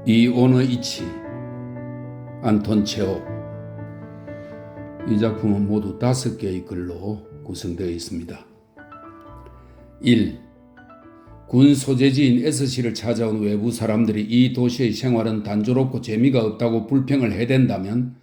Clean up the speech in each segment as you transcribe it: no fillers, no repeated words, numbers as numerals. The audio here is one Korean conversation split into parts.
이오노 이치, 안톤 체호. 이 작품은 모두 5개의 글로 구성되어 있습니다. 1. 군 소재지인 SC를 찾아온 외부 사람들이 이 도시의 생활은 단조롭고 재미가 없다고 불평을 해댄다면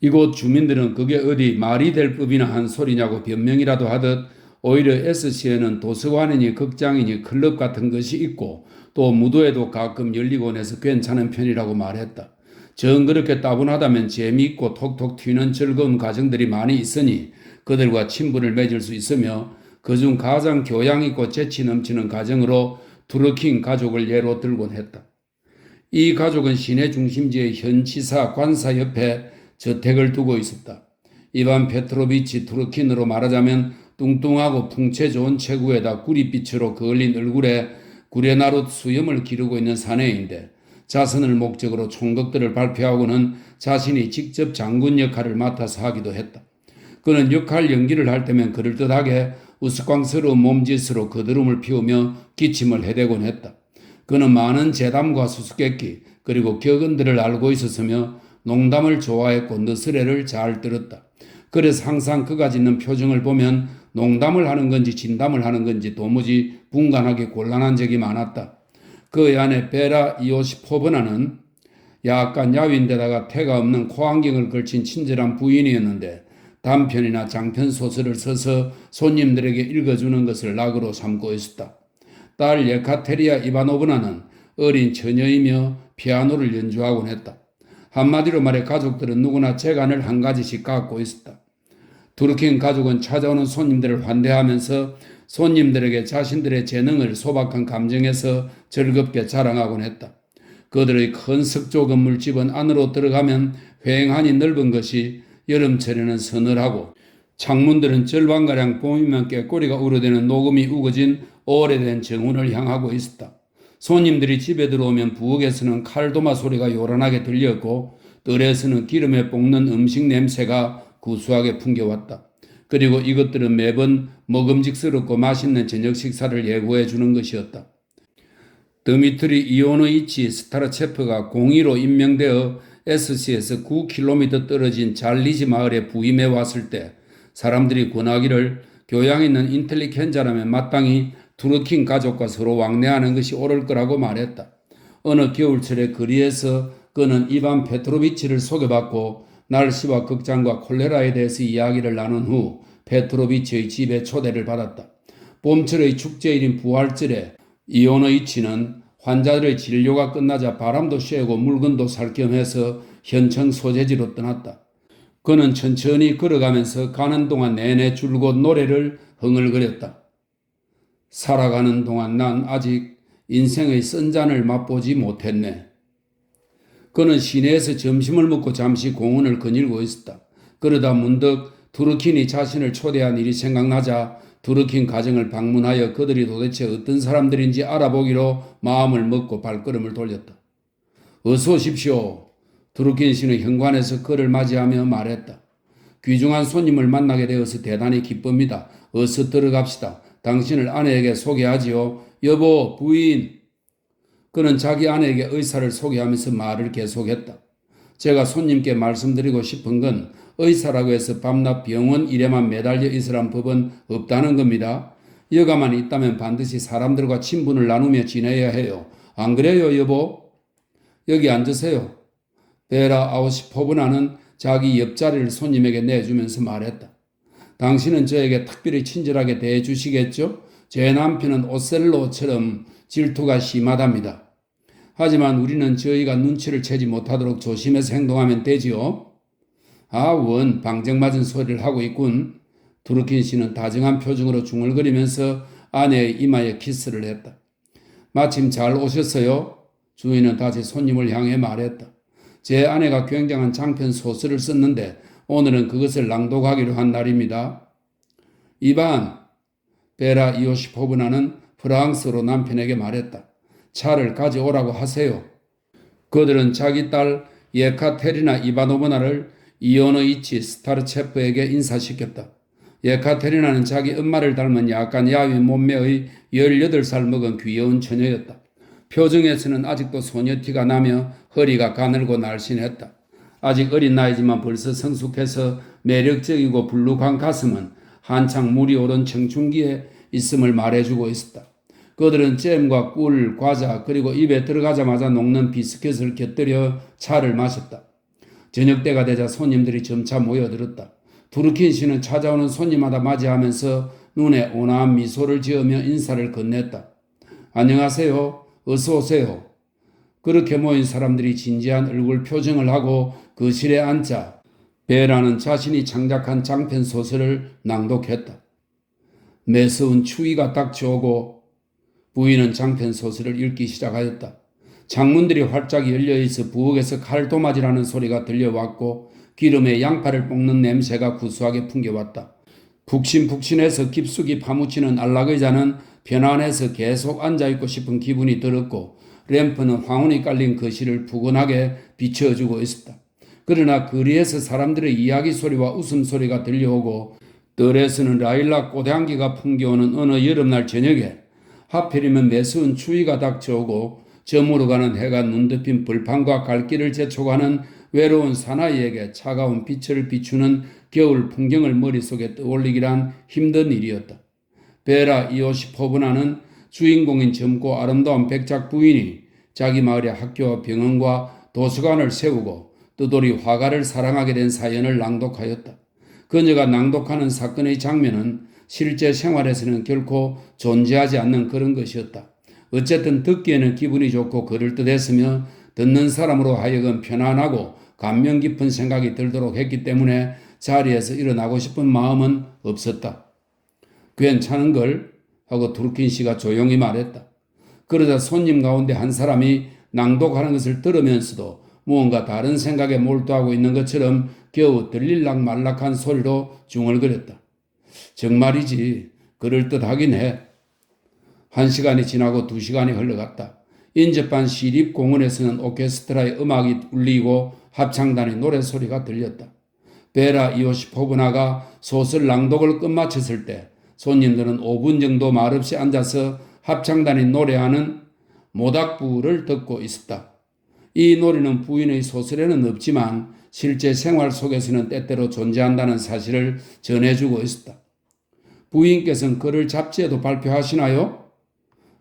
이곳 주민들은 그게 어디 말이 될 법이나 한 소리냐고 변명이라도 하듯 오히려 SC에는 도서관이니 극장이니 클럽 같은 것이 있고 또 무도회도 가끔 열리곤 해서 괜찮은 편이라고 말했다. 정 그렇게 따분하다면 재미있고 톡톡 튀는 즐거운 가정들이 많이 있으니 그들과 친분을 맺을 수 있으며 그중 가장 교양있고 재치 넘치는 가정으로 투르킨 가족을 예로 들곤 했다. 이 가족은 시내 중심지의 현 지사 관사 옆에 저택을 두고 있었다. 이반 페트로비치 투르킨으로 말하자면 뚱뚱하고 풍채 좋은 체구에다 구릿빛으로 그을린 얼굴에 구레나룻 수염을 기르고 있는 사내인데 자선을 목적으로 총극들을 발표하고는 자신이 직접 장군 역할을 맡아서 하기도 했다. 그는 역할 연기를 할 때면 그럴듯하게 우스꽝스러운 몸짓으로 거드름을 피우며 기침을 해대곤 했다. 그는 많은 재담과 수수께끼 그리고 격언들을 알고 있었으며 농담을 좋아했고 너스레를 잘 들었다. 그래서 항상 그가 짓는 표정을 보면 농담을 하는 건지 진담을 하는 건지 도무지 분간하기 곤란한 적이 많았다. 그의 아내 베라 이오시포브나는 약간 야윈데다가 태가 없는 코안경을 걸친 친절한 부인이었는데 단편이나 장편 소설을 써서 손님들에게 읽어주는 것을 낙으로 삼고 있었다. 딸 예카테리아 이바노브나는 어린 처녀이며 피아노를 연주하곤 했다. 한마디로 말해 가족들은 누구나 재간을 한 가지씩 갖고 있었다. 투르킨 가족은 찾아오는 손님들을 환대하면서 손님들에게 자신들의 재능을 소박한 감정에서 즐겁게 자랑하곤 했다. 그들의 큰 석조 건물집은 안으로 들어가면 휑하니 넓은 것이 여름철에는 서늘하고 창문들은 절반가량 봄이면 꾀꼬리가 우러대는 녹음이 우거진 오래된 정원을 향하고 있었다. 손님들이 집에 들어오면 부엌에서는 칼도마 소리가 요란하게 들렸고 뜰에서는 기름에 볶는 음식 냄새가 구수하게 풍겨왔다. 그리고 이것들은 매번 먹음직스럽고 맛있는 저녁 식사를 예고해 주는 것이었다. 드미트리 이오노이치 스타르체프가 공의로 임명되어 SC에서 9km 떨어진 잘리지 마을에 부임해 왔을 때 사람들이 권하기를 교양 있는 인텔리겐자라면 마땅히 투르킨 가족과 서로 왕래하는 것이 옳을 거라고 말했다. 어느 겨울철에 거리에서 그는 이반 페트로비치를 소개받고 날씨와 극장과 콜레라에 대해서 이야기를 나눈 후 페트로비치의 집에 초대를 받았다. 봄철의 축제일인 부활절에 이오노이치는 환자들의 진료가 끝나자 바람도 쐬고 물건도 살 겸 해서 현청 소재지로 떠났다. 그는 천천히 걸어가면서 가는 동안 내내 줄곧 노래를 흥얼거렸다. 살아가는 동안 난 아직 인생의 쓴잔을 맛보지 못했네. 그는 시내에서 점심을 먹고 잠시 공원을 거닐고 있었다. 그러다 문득 투르킨이 자신을 초대한 일이 생각나자 투르킨 가정을 방문하여 그들이 도대체 어떤 사람들인지 알아보기로 마음을 먹고 발걸음을 돌렸다. 어서 오십시오. 투르킨 씨는 현관에서 그를 맞이하며 말했다. 귀중한 손님을 만나게 되어서 대단히 기쁩니다. 어서 들어갑시다. 당신을 아내에게 소개하지요. 여보, 부인. 그는 자기 아내에게 의사를 소개하면서 말을 계속했다. 제가 손님께 말씀드리고 싶은 건 의사라고 해서 밤낮 병원 일에만 매달려 있으란 법은 없다는 겁니다. 여가만 있다면 반드시 사람들과 친분을 나누며 지내야 해요. 안 그래요, 여보? 여기 앉으세요. 베라 아우시포브나는 자기 옆자리를 손님에게 내주면서 말했다. 당신은 저에게 특별히 친절하게 대해주시겠죠? 제 남편은 오셀로처럼 질투가 심하답니다. 하지만 우리는 저희가 눈치를 채지 못하도록 조심해서 행동하면 되지요. 원 방정맞은 소리를 하고 있군. 투르킨 씨는 다정한 표정으로 중얼거리면서 아내의 이마에 키스를 했다. 마침 잘 오셨어요. 주인은 다시 손님을 향해 말했다. 제 아내가 굉장한 장편 소설을 썼는데 오늘은 그것을 낭독하기로 한 날입니다. 이반, 베라 이오시포브나는 프랑스어로 남편에게 말했다. 차를 가져오라고 하세요. 그들은 자기 딸 예카테리나 이바노브나를 이오노이치 스타르체프에게 인사시켰다. 예카테리나는 자기 엄마를 닮은 약간 야윈 몸매의 18살 먹은 귀여운 처녀였다. 표정에서는 아직도 소녀티가 나며 허리가 가늘고 날씬했다. 아직 어린 나이지만 벌써 성숙해서 매력적이고 불룩한 가슴은 한창 물이 오른 청춘기에 있음을 말해주고 있었다. 그들은 잼과 꿀, 과자 그리고 입에 들어가자마자 녹는 비스켓을 곁들여 차를 마셨다. 저녁때가 되자 손님들이 점차 모여들었다. 두르킨 씨는 찾아오는 손님마다 맞이하면서 눈에 온화한 미소를 지으며 인사를 건넸다. 안녕하세요. 어서 오세요. 그렇게 모인 사람들이 진지한 얼굴 표정을 하고 거실에 앉자 베라는 자신이 창작한 장편 소설을 낭독했다. 매서운 추위가 닥쳐오고 부인은 장편 소설을 읽기 시작하였다. 창문들이 활짝 열려있어 부엌에서 칼도마지라는 소리가 들려왔고 기름에 양파를 볶는 냄새가 구수하게 풍겨왔다. 푹신푹신해서 깊숙이 파묻히는 안락의자는 편안해서 계속 앉아있고 싶은 기분이 들었고 램프는 황혼이 깔린 거실을 푸근하게 비춰주고 있었다. 그러나 거리에서 사람들의 이야기 소리와 웃음소리가 들려오고 뜰에서는 라일락 꽃향기가 풍겨오는 어느 여름날 저녁에 하필이면 매서운 추위가 닥쳐오고 저물어가는 해가 눈덮인 벌판과 갈길을 재촉하는 외로운 사나이에게 차가운 빛을 비추는 겨울 풍경을 머릿속에 떠올리기란 힘든 일이었다. 베라 이오시포브나는 주인공인 젊고 아름다운 백작 부인이 자기 마을에 학교와 병원과 도서관을 세우고 뜨돌이 화가를 사랑하게 된 사연을 낭독하였다. 그녀가 낭독하는 사건의 장면은 실제 생활에서는 결코 존재하지 않는 그런 것이었다. 어쨌든 듣기에는 기분이 좋고 그럴듯했으며 듣는 사람으로 하여금 편안하고 감명 깊은 생각이 들도록 했기 때문에 자리에서 일어나고 싶은 마음은 없었다. 괜찮은걸? 하고 두르킨 씨가 조용히 말했다. 그러자 손님 가운데 한 사람이 낭독하는 것을 들으면서도 무언가 다른 생각에 몰두하고 있는 것처럼 겨우 들릴락 말락한 소리로 중얼거렸다. 정말이지 그럴듯하긴 해. 1시간이 지나고 2시간이 흘러갔다. 인접한 시립공원에서는 오케스트라의 음악이 울리고 합창단의 노래소리가 들렸다. 베라 이오시포브나가 소설 낭독을 끝마쳤을 때 손님들은 5분 정도 말없이 앉아서 합창단이 노래하는 모닥불을 듣고 있었다. 이 노래는 부인의 소설에는 없지만 실제 생활 속에서는 때때로 존재한다는 사실을 전해주고 있었다. 부인께서는 그를 잡지에도 발표하시나요?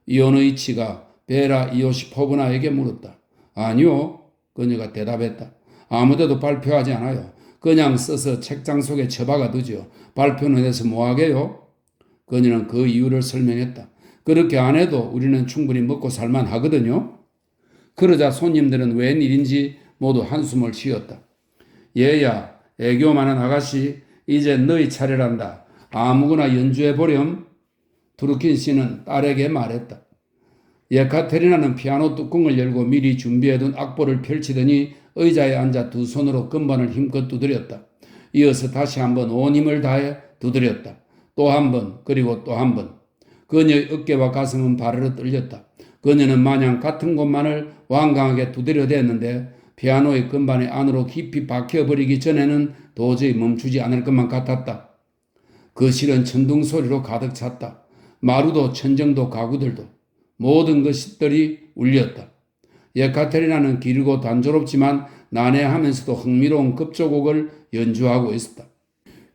이오노이치가 베라 이오시포브나에게 물었다. 아니요. 그녀가 대답했다. 아무데도 발표하지 않아요. 그냥 써서 책장 속에 처박아 두죠. 발표는 해서 뭐하게요? 그녀는 그 이유를 설명했다. 그렇게 안 해도 우리는 충분히 먹고 살만 하거든요. 그러자 손님들은 웬일인지 모두 한숨을 쉬었다. 얘야, 애교 많은 아가씨, 이제 너희 차례란다. 아무거나 연주해보렴. 두르킨 씨는 딸에게 말했다. 예카테리나는 피아노 뚜껑을 열고 미리 준비해둔 악보를 펼치더니 의자에 앉아 두 손으로 건반을 힘껏 두드렸다. 이어서 다시 한번 온 힘을 다해 두드렸다. 또 한 번, 그리고 또 한 번. 그녀의 어깨와 가슴은 바르르 떨렸다. 그녀는 마냥 같은 곳만을 완강하게 두드려댔는데 피아노의 건반이 안으로 깊이 박혀버리기 전에는 도저히 멈추지 않을 것만 같았다. 거실은 천둥소리로 가득 찼다. 마루도 천정도 가구들도 모든 것들이 울렸다. 예카테리나는 길고 단조롭지만 난해하면서도 흥미로운 급조곡을 연주하고 있었다.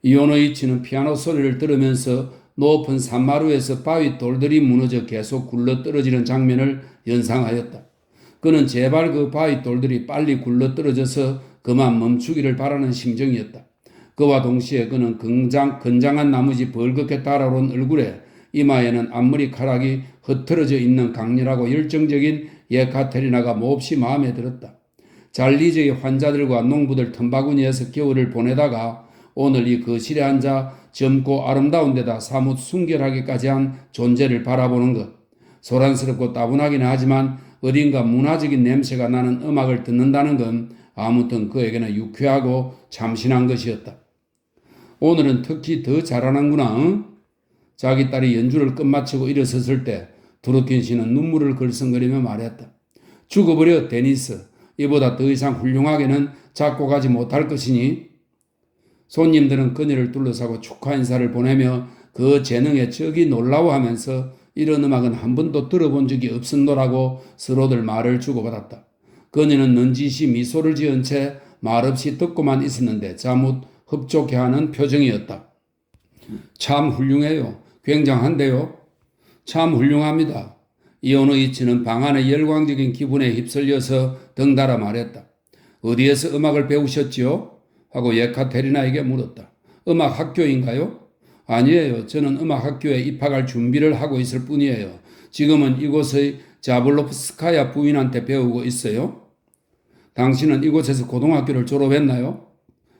이오노이치는 피아노 소리를 들으면서 높은 산마루에서 바위 돌들이 무너져 계속 굴러떨어지는 장면을 연상하였다. 그는 제발 그 바위 돌들이 빨리 굴러떨어져서 그만 멈추기를 바라는 심정이었다. 그와 동시에 그는 건장한 나머지 벌겋게 달아오른 얼굴에 이마에는 앞머리카락이 흐트러져 있는 강렬하고 열정적인 예카테리나가 몹시 마음에 들었다. 잘리저의 환자들과 농부들 틈바구니에서 겨울을 보내다가 오늘 이 거실에 앉아 젊고 아름다운 데다 사뭇 순결하게까지 한 존재를 바라보는 것. 소란스럽고 따분하긴 하지만 어딘가 문화적인 냄새가 나는 음악을 듣는다는 건 아무튼 그에게는 유쾌하고 참신한 것이었다. 오늘은 특히 더 잘하는구나. 응? 자기 딸이 연주를 끝마치고 일어섰을 때 두르킨 씨는 눈물을 글썽거리며 말했다. 죽어버려 데니스. 이보다 더 이상 훌륭하게는 작곡하지 못할 것이니. 손님들은 그녀를 둘러싸고 축하 인사를 보내며 그 재능에 적이 놀라워하면서 이런 음악은 한 번도 들어본 적이 없었노라고 서로들 말을 주고받았다. 그녀는 넌지시 미소를 지은 채 말없이 듣고만 있었는데 자뭇 흡족해하는 표정이었다. 참 훌륭해요. 굉장한데요. 참 훌륭합니다. 이오노이치는 방 안의 열광적인 기분에 휩쓸려서 덩달아 말했다. 어디에서 음악을 배우셨지요? 하고 예카테리나에게 물었다. 음악 학교인가요? 아니에요. 저는 음악 학교에 입학할 준비를 하고 있을 뿐이에요. 지금은 이곳의 자블로프스카야 부인한테 배우고 있어요. 당신은 이곳에서 고등학교를 졸업했나요?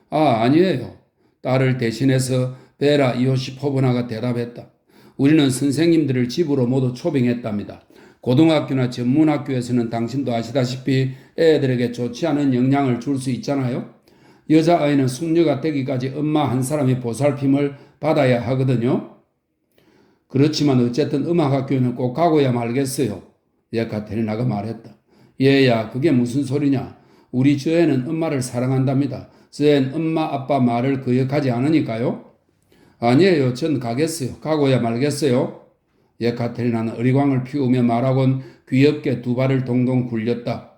아니에요. 딸을 대신해서 베라 이오시포브나가 대답했다. 우리는 선생님들을 집으로 모두 초빙했답니다. 고등학교나 전문학교에서는 당신도 아시다시피 애들에게 좋지 않은 영향을 줄 수 있잖아요. 여자아이는 숙녀가 되기까지 엄마 한 사람이 보살핌을 받아야 하거든요. 그렇지만 어쨌든 음악학교는 꼭 가고야 말겠어요. 예카테리나가 말했다. 얘야, 그게 무슨 소리냐. 우리 저애는 엄마를 사랑한답니다. 저애는 엄마 아빠 말을 거역하지 않으니까요. 아니에요. 전 가겠어요. 가고야 말겠어요. 예카테리나는 어리광을 피우며 말하곤 귀엽게 두 발을 동동 굴렸다.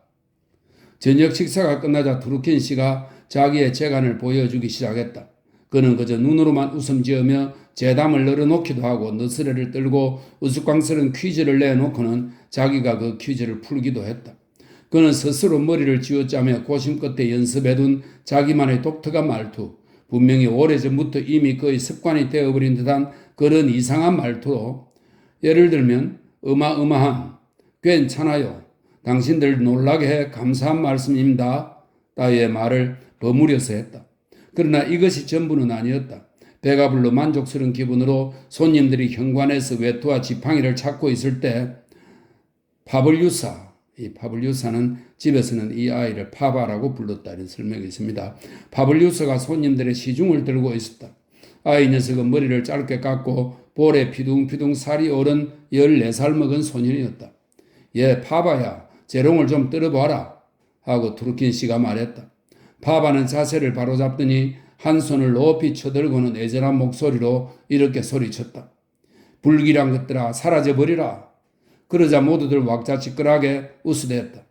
저녁 식사가 끝나자 두루킨 씨가 자기의 재간을 보여주기 시작했다. 그는 그저 눈으로만 웃음 지으며 재담을 늘어놓기도 하고 너스레를 떨고 우스꽝스러운 퀴즈를 내놓고는 자기가 그 퀴즈를 풀기도 했다. 그는 스스로 머리를 쥐어짜며 고심 끝에 연습해둔 자기만의 독특한 말투, 분명히 오래전부터 이미 거의 습관이 되어버린 듯한 그런 이상한 말투로 예를 들면 어마어마한, 괜찮아요, 당신들 놀라게 해 감사한 말씀입니다 따위의 말을 버무려서 했다. 그러나 이것이 전부는 아니었다. 배가 불러 만족스러운 기분으로 손님들이 현관에서 외투와 지팡이를 찾고 있을 때 파블유사, 이 파블유사는 집에서는 이 아이를 파바라고 불렀다는 설명이 있습니다. 파블유사가 손님들의 시중을 들고 있었다. 아이 녀석은 머리를 짧게 깎고 볼에 피둥피둥 살이 오른 14살 먹은 소년이었다. 예, 파바야, 재롱을 좀 떨어봐라 하고 투르킨 씨가 말했다. 파바는 자세를 바로잡더니 한 손을 높이 쳐들고는 애절한 목소리로 이렇게 소리쳤다. 불길한 것들아, 사라져버리라. 그러자 모두들 왁자지껄하게 웃으댔다.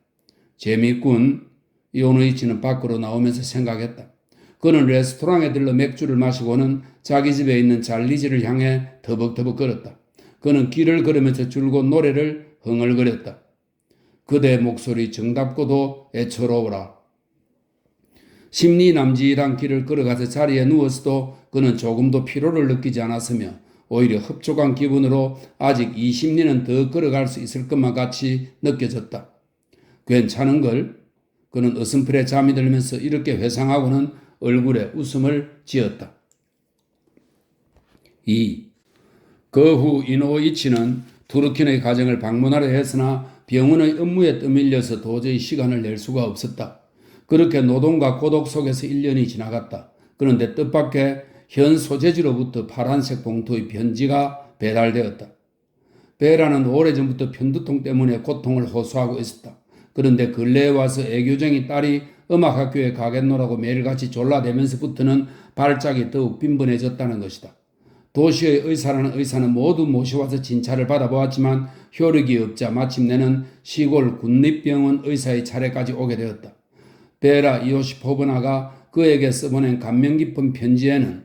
재미있군. 이오노이치는 밖으로 나오면서 생각했다. 그는 레스토랑에 들러 맥주를 마시고는 자기 집에 있는 잘리지를 향해 터벅터벅 걸었다. 그는 길을 걸으면서 줄곧 노래를 흥얼거렸다. 그대의 목소리 정답고도 애처로워라. 심리 남짓한 길을 걸어가서 자리에 누웠어도 그는 조금도 피로를 느끼지 않았으며 오히려 흡족한 기분으로 아직 20리는 더 걸어갈 수 있을 것만 같이 느껴졌다. 괜찮은걸? 그는 어슴풀에 잠이 들면서 이렇게 회상하고는 얼굴에 웃음을 지었다. 2. 그 후 이노이치는 투르킨의 가정을 방문하려 했으나 병원의 업무에 떠밀려서 도저히 시간을 낼 수가 없었다. 그렇게 노동과 고독 속에서 1년이 지나갔다. 그런데 뜻밖의 현 소재지로부터 파란색 봉투의 편지가 배달되었다. 베라는 오래전부터 편두통 때문에 고통을 호소하고 있었다. 그런데 근래에 와서 애교쟁이 딸이 음악학교에 가겠노라고 매일같이 졸라대면서부터는 발작이 더욱 빈번해졌다는 것이다. 도시의 의사라는 의사는 모두 모셔와서 진찰을 받아보았지만 효력이 없자 마침내는 시골 군립병원 의사의 차례까지 오게 되었다. 베라 이오시포브나가 그에게 써보낸 감명 깊은 편지에는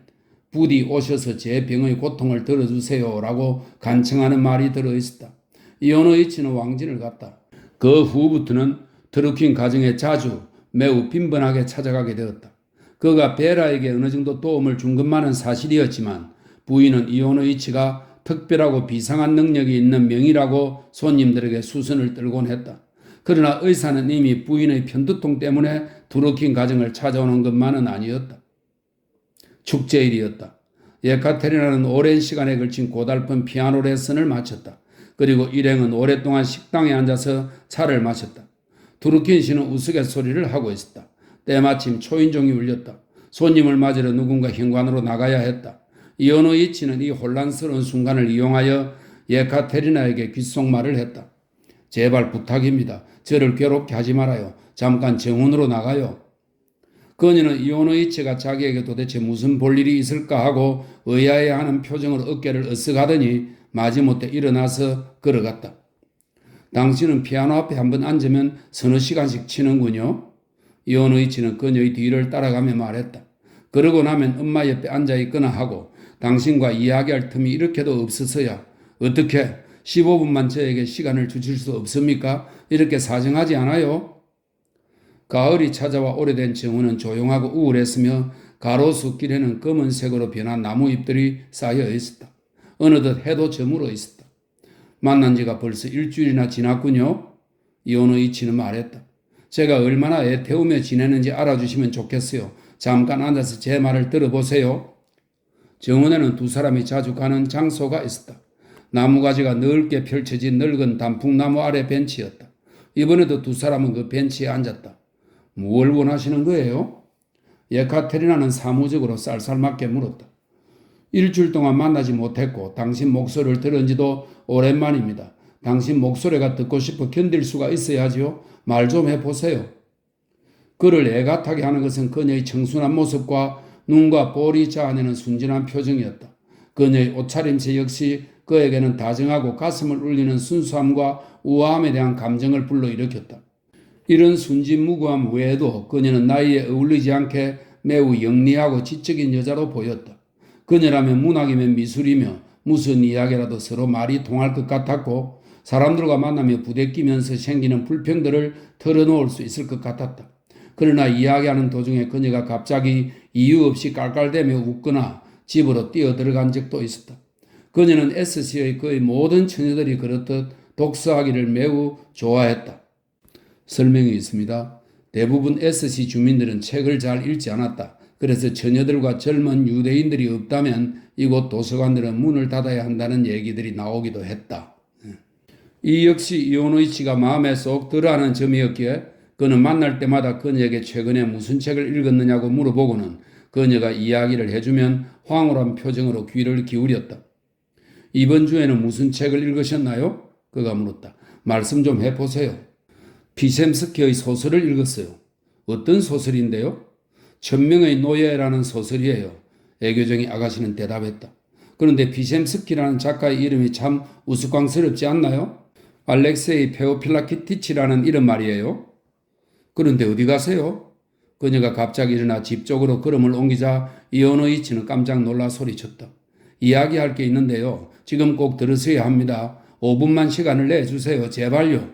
부디 오셔서 제 병의 고통을 들어주세요라고 간청하는 말이 들어있었다. 이오노이치는 왕진을 갔다. 그 후부터는 트루킨 가정에 자주 매우 빈번하게 찾아가게 되었다. 그가 베라에게 어느 정도 도움을 준 것만은 사실이었지만 부인은 이오노이치가 특별하고 비상한 능력이 있는 명의라고 손님들에게 수선을 떨곤 했다. 그러나 의사는 이미 부인의 편두통 때문에 트루킨 가정을 찾아오는 것만은 아니었다. 축제일이었다. 예카테리나는 오랜 시간에 걸친 고달픈 피아노 레슨을 마쳤다. 그리고 일행은 오랫동안 식당에 앉아서 차를 마셨다. 투르킨 씨는 우스갯소리를 하고 있었다. 때마침 초인종이 울렸다. 손님을 맞으러 누군가 현관으로 나가야 했다. 이오노이치는 이 혼란스러운 순간을 이용하여 예카테리나에게 귓속말을 했다. 제발 부탁입니다. 저를 괴롭게 하지 말아요. 잠깐 정원으로 나가요. 그녀는 이오노이치가 자기에게 도대체 무슨 볼일이 있을까 하고 의아해하는 표정으로 어깨를 으쓱하더니 마지못해 일어나서 걸어갔다. 당신은 피아노 앞에 한번 앉으면 서너 시간씩 치는군요. 이오노이치는 그녀의 뒤를 따라가며 말했다. 그러고 나면 엄마 옆에 앉아있거나 하고 당신과 이야기할 틈이 이렇게도 없어서야 어떻게 15분만 저에게 시간을 주실 수 없습니까? 이렇게 사정하지 않아요? 가을이 찾아와 오래된 정원은 조용하고 우울했으며 가로수길에는 검은색으로 변한 나무 잎들이 쌓여 있었다. 어느덧 해도 저물어 있었다. 만난 지가 벌써 일주일이나 지났군요. 이오노이치는 말했다. 제가 얼마나 애태우며 지내는지 알아주시면 좋겠어요. 잠깐 앉아서 제 말을 들어보세요. 정원에는 두 사람이 자주 가는 장소가 있었다. 나무가지가 넓게 펼쳐진 늙은 단풍나무 아래 벤치였다. 이번에도 두 사람은 그 벤치에 앉았다. 뭘 원하시는 거예요? 예카테리나는 사무적으로 쌀쌀맞게 물었다. 일주일 동안 만나지 못했고 당신 목소리를 들은 지도 오랜만입니다. 당신 목소리가 듣고 싶어 견딜 수가 있어야지요. 말 좀 해보세요. 그를 애가타게 하는 것은 그녀의 청순한 모습과 눈과 볼이 자아내는 순진한 표정이었다. 그녀의 옷차림새 역시 그에게는 다정하고 가슴을 울리는 순수함과 우아함에 대한 감정을 불러일으켰다. 이런 순진무구함 외에도 그녀는 나이에 어울리지 않게 매우 영리하고 지적인 여자로 보였다. 그녀라면 문학이면 미술이며 무슨 이야기라도 서로 말이 통할 것 같았고 사람들과 만나며 부대끼면서 생기는 불평들을 털어놓을 수 있을 것 같았다. 그러나 이야기하는 도중에 그녀가 갑자기 이유 없이 깔깔대며 웃거나 집으로 뛰어들어간 적도 있었다. 그녀는 SC의 거의 모든 처녀들이 그렇듯 독서하기를 매우 좋아했다. 설명이 있습니다. 대부분 SC 주민들은 책을 잘 읽지 않았다. 그래서 처녀들과 젊은 유대인들이 없다면 이곳 도서관들은 문을 닫아야 한다는 얘기들이 나오기도 했다. 이 역시 이오노이치가 마음에 쏙 들어하는 점이었기에 그는 만날 때마다 그녀에게 최근에 무슨 책을 읽었느냐고 물어보고는 그녀가 이야기를 해주면 황홀한 표정으로 귀를 기울였다. 이번 주에는 무슨 책을 읽으셨나요? 그가 물었다. 말씀 좀 해보세요. 피셈스키의 소설을 읽었어요. 어떤 소설인데요? 천명의 노예라는 소설이에요. 애교쟁이 아가씨는 대답했다. 그런데 피셈스키라는 작가의 이름이 참 우스꽝스럽지 않나요? 알렉세이 페오필라키티치라는 이름 말이에요. 그런데 어디 가세요? 그녀가 갑자기 일어나 집 쪽으로 걸음을 옮기자 이오노이치는 깜짝 놀라 소리쳤다. 이야기할 게 있는데요. 지금 꼭 들으셔야 합니다. 5분만 시간을 내주세요. 제발요.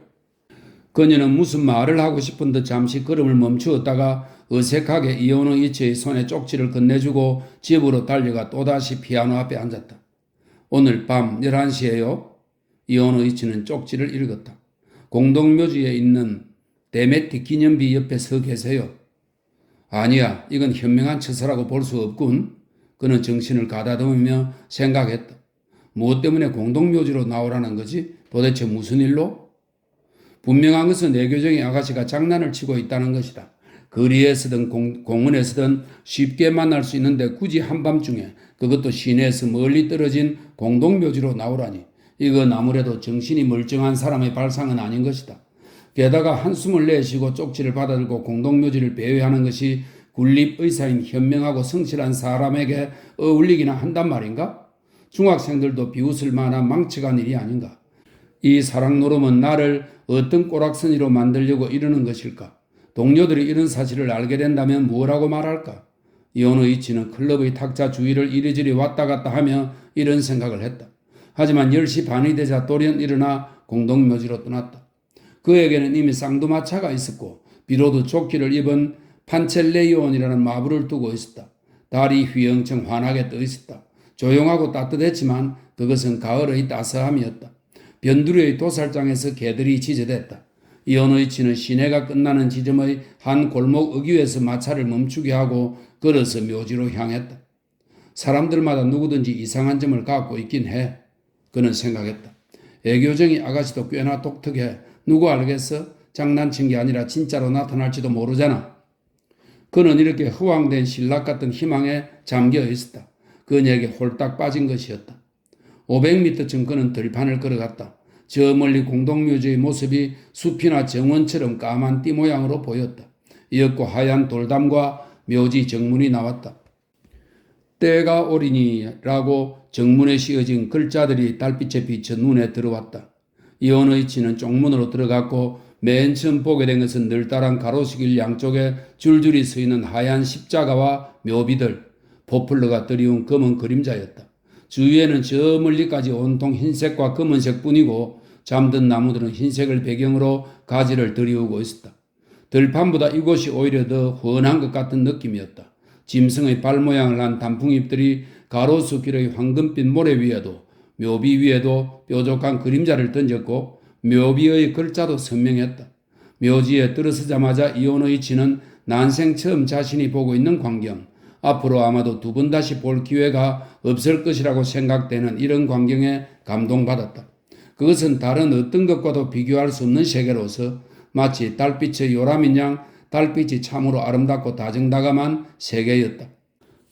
그녀는 무슨 말을 하고 싶은 듯 잠시 걸음을 멈추었다가 어색하게 이오노이치의 손에 쪽지를 건네주고 집으로 달려가 또다시 피아노 앞에 앉았다. 오늘 밤 11시에요. 이오노이치는 쪽지를 읽었다. 공동묘지에 있는 데메티 기념비 옆에 서 계세요. 아니야, 이건 현명한 처사라고 볼 수 없군. 그는 정신을 가다듬으며 생각했다. 무엇 때문에 공동묘지로 나오라는 거지? 도대체 무슨 일로? 분명한 것은 애교쟁이 아가씨가 장난을 치고 있다는 것이다. 거리에서든 공원에서든 쉽게 만날 수 있는데 굳이 한밤중에 그것도 시내에서 멀리 떨어진 공동묘지로 나오라니. 이건 아무래도 정신이 멀쩡한 사람의 발상은 아닌 것이다. 게다가 한숨을 내쉬고 쪽지를 받아들고 공동묘지를 배회하는 것이 군립의사인 현명하고 성실한 사람에게 어울리기나 한단 말인가? 중학생들도 비웃을 만한 망측한 일이 아닌가? 이 사랑노름은 나를 어떤 꼬락서니로 만들려고 이러는 것일까? 동료들이 이런 사실을 알게 된다면 뭐라고 말할까? 이오노이치는 클럽의 탁자 주위를 이리저리 왔다 갔다 하며 이런 생각을 했다. 하지만 10시 반이 되자 돌연 일어나 공동묘지로 떠났다. 그에게는 이미 쌍두마차가 있었고 비로도 조끼를 입은 판첼레이온이라는 마부를 두고 있었다. 달이 휘영청 환하게 떠 있었다. 조용하고 따뜻했지만 그것은 가을의 따스함이었다. 변두리의 도살장에서 개들이 지저댔다. 이오노이치는 시내가 끝나는 지점의 한 골목 어귀에서 마차를 멈추게 하고 걸어서 묘지로 향했다. 사람들마다 누구든지 이상한 점을 갖고 있긴 해. 그는 생각했다. 애교쟁이 아가씨도 꽤나 독특해. 누구 알겠어? 장난친 게 아니라 진짜로 나타날지도 모르잖아. 그는 이렇게 허황된 신락 같은 희망에 잠겨 있었다. 그녀에게 홀딱 빠진 것이었다. 500m쯤 그는 들판을 걸어갔다. 저 멀리 공동묘지의 모습이 숲이나 정원처럼 까만 띠 모양으로 보였다. 이윽고 하얀 돌담과 묘지 정문이 나왔다. 때가 오리니라고 정문에 씌어진 글자들이 달빛에 비쳐 눈에 들어왔다. 이온의 치는 쪽문으로 들어갔고 맨 처음 보게 된 것은 늘따란 가로수길 양쪽에 줄줄이 서 있는 하얀 십자가와 묘비들, 포플러가 드리운 검은 그림자였다. 주위에는 저 멀리까지 온통 흰색과 검은색 뿐이고 잠든 나무들은 흰색을 배경으로 가지를 들이우고 있었다. 들판보다 이곳이 오히려 더 훤한 것 같은 느낌이었다. 짐승의 발 모양을 한 단풍잎들이 가로수길의 황금빛 모래 위에도 묘비 위에도 뾰족한 그림자를 던졌고 묘비의 글자도 선명했다. 묘지에 들어서자마자 이온의 치는 난생 처음 자신이 보고 있는 광경, 앞으로 아마도 두 번 다시 볼 기회가 없을 것이라고 생각되는 이런 광경에 감동받았다. 그것은 다른 어떤 것과도 비교할 수 없는 세계로서 마치 달빛의 요람인 양 달빛이 참으로 아름답고 다정다감한 세계였다.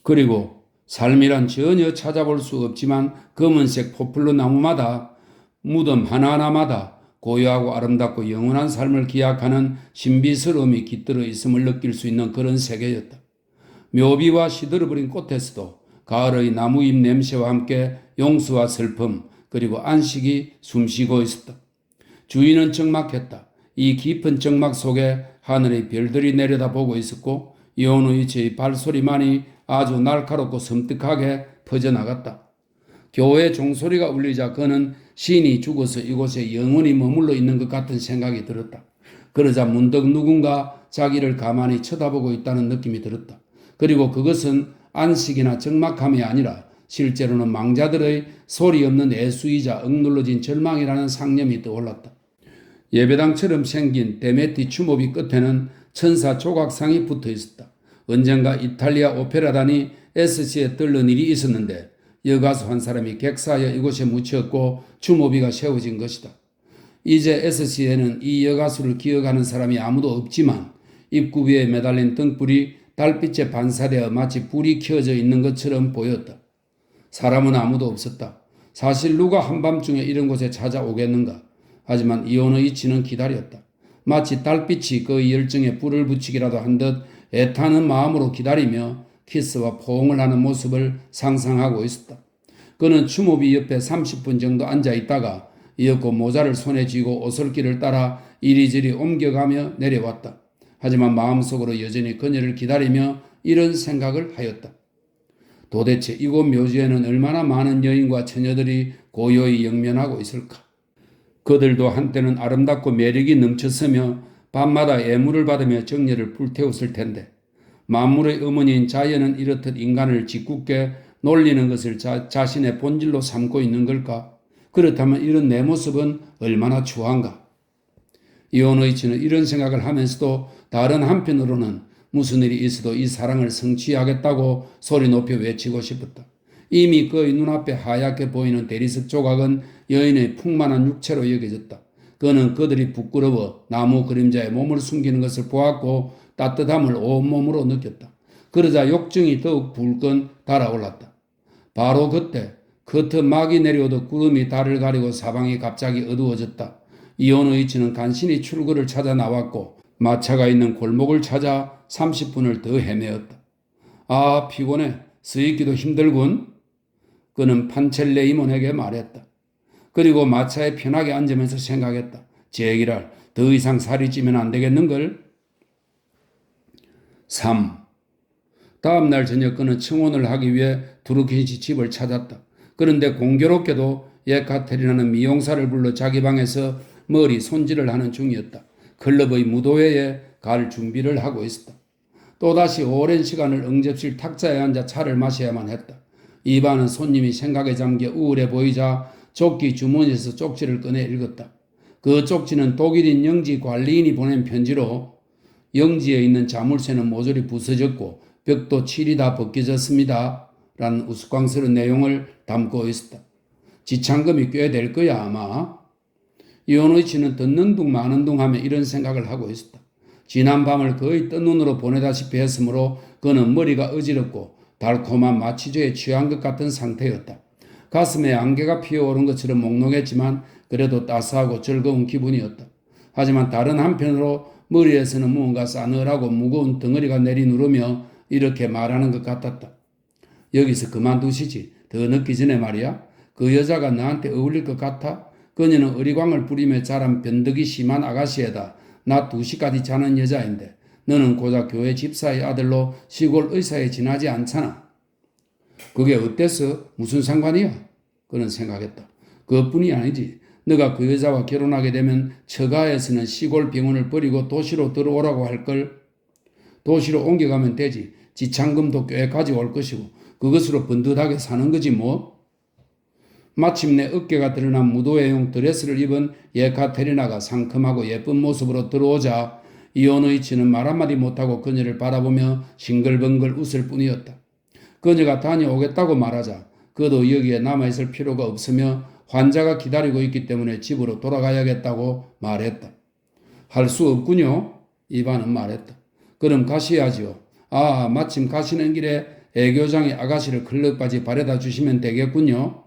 그리고 삶이란 전혀 찾아볼 수 없지만 검은색 포플러 나무마다 무덤 하나하나마다 고요하고 아름답고 영원한 삶을 기약하는 신비스러움이 깃들어 있음을 느낄 수 있는 그런 세계였다. 묘비와 시들어버린 꽃에서도 가을의 나무잎 냄새와 함께 용서와 슬픔 그리고 안식이 숨쉬고 있었다. 주위는 적막했다. 이 깊은 적막 속에 하늘의 별들이 내려다보고 있었고 이온우이치의 발소리만이 아주 날카롭고 섬뜩하게 퍼져나갔다. 교회 종소리가 울리자 그는 신이 죽어서 이곳에 영원히 머물러 있는 것 같은 생각이 들었다. 그러자 문득 누군가 자기를 가만히 쳐다보고 있다는 느낌이 들었다. 그리고 그것은 안식이나 적막함이 아니라 실제로는 망자들의 소리 없는 애수이자 억눌러진 절망이라는 상념이 떠올랐다. 예배당처럼 생긴 데메티 추모비 끝에는 천사 조각상이 붙어 있었다. 언젠가 이탈리아 오페라단이 SC에 들른 일이 있었는데 여가수 한 사람이 객사하여 이곳에 묻혔고 추모비가 세워진 것이다. 이제 SC에는 이 여가수를 기억하는 사람이 아무도 없지만 입구 위에 매달린 등불이 달빛에 반사되어 마치 불이 켜져 있는 것처럼 보였다. 사람은 아무도 없었다. 사실 누가 한밤중에 이런 곳에 찾아오겠는가. 하지만 이온우이치는 기다렸다. 마치 달빛이 그 열정에 불을 붙이기라도 한 듯 애타는 마음으로 기다리며 키스와 포옹을 하는 모습을 상상하고 있었다. 그는 추모비 옆에 30분 정도 앉아 있다가 이윽고 모자를 손에 쥐고 오솔길을 따라 이리저리 옮겨가며 내려왔다. 하지만 마음속으로 여전히 그녀를 기다리며 이런 생각을 하였다. 도대체 이곳 묘지에는 얼마나 많은 여인과 처녀들이 고요히 영면하고 있을까? 그들도 한때는 아름답고 매력이 넘쳤으며 밤마다 예물을 받으며 정열을 불태웠을 텐데 만물의 어머니인 자연은 이렇듯 인간을 짓궂게 놀리는 것을 자신의 본질로 삼고 있는 걸까? 그렇다면 이런 내 모습은 얼마나 추한가? 이온우이치는 이런 생각을 하면서도 다른 한편으로는 무슨 일이 있어도 이 사랑을 성취하겠다고 소리 높여 외치고 싶었다. 이미 그의 눈앞에 하얗게 보이는 대리석 조각은 여인의 풍만한 육체로 여겨졌다. 그는 그들이 부끄러워 나무 그림자에 몸을 숨기는 것을 보았고 따뜻함을 온몸으로 느꼈다. 그러자 욕정이 더욱 불끈 달아올랐다. 바로 그때 커트 막이 내려오듯 구름이 달을 가리고 사방이 갑자기 어두워졌다. 이온우이치는 간신히 출구를 찾아 나왔고 마차가 있는 골목을 찾아 30분을 더 헤매었다. 아, 피곤해. 서 있기도 힘들군. 그는 판첼레이몬에게 말했다. 그리고 마차에 편하게 앉으면서 생각했다. 제기랄, 더 이상 살이 찌면 안 되겠는걸? 3. 다음 날 저녁 그는 청혼을 하기 위해 두루킨시 집을 찾았다. 그런데 공교롭게도 예카테리나는 미용사를 불러 자기 방에서 머리 손질을 하는 중이었다. 클럽의 무도회에 갈 준비를 하고 있었다. 또다시 오랜 시간을 응접실 탁자에 앉아 차를 마셔야만 했다. 이반은 손님이 생각에 잠겨 우울해 보이자 조끼 주머니에서 쪽지를 꺼내 읽었다. 그 쪽지는 독일인 영지 관리인이 보낸 편지로 영지에 있는 자물쇠는 모조리 부서졌고 벽도 칠이 다 벗겨졌습니다. 라는 우스꽝스러운 내용을 담고 있었다. 지참금이 꽤 될 거야 아마. 이온우이치는 듣는 둥 마는 둥 하며 이런 생각을 하고 있었다. 지난 밤을 거의 뜬 눈으로 보내다시피 했으므로 그는 머리가 어지럽고 달콤한 마취조에 취한 것 같은 상태였다. 가슴에 안개가 피어오른 것처럼 몽롱했지만 그래도 따스하고 즐거운 기분이었다. 하지만 다른 한편으로 머리에서는 무언가 싸늘하고 무거운 덩어리가 내리누르며 이렇게 말하는 것 같았다. 여기서 그만두시지. 더 늦기 전에 말이야. 그 여자가 너한테 어울릴 것 같아? 그녀는 어리광을 부리며 자란 변덕이 심한 아가씨에다 낮 2시까지 자는 여자인데 너는 고작 교회 집사의 아들로 시골 의사에 지나지 않잖아. 그게 어때서? 무슨 상관이야? 그는 생각했다. 그것뿐이 아니지. 너가 그 여자와 결혼하게 되면 처가에서는 시골 병원을 버리고 도시로 들어오라고 할걸. 도시로 옮겨가면 되지. 지참금도 꽤 가져올 것이고 그것으로 번듯하게 사는 거지 뭐. 마침내 어깨가 드러난 무도회용 드레스를 입은 예카테리나가 상큼하고 예쁜 모습으로 들어오자 이오노이치는 말 한마디 못하고 그녀를 바라보며 싱글벙글 웃을 뿐이었다. 그녀가 다녀오겠다고 말하자 그도 여기에 남아있을 필요가 없으며 환자가 기다리고 있기 때문에 집으로 돌아가야겠다고 말했다. 할 수 없군요. 이반은 말했다. 그럼 가셔야지요. 아, 마침 가시는 길에 애교장의 아가씨를 클럽까지 바래다 주시면 되겠군요.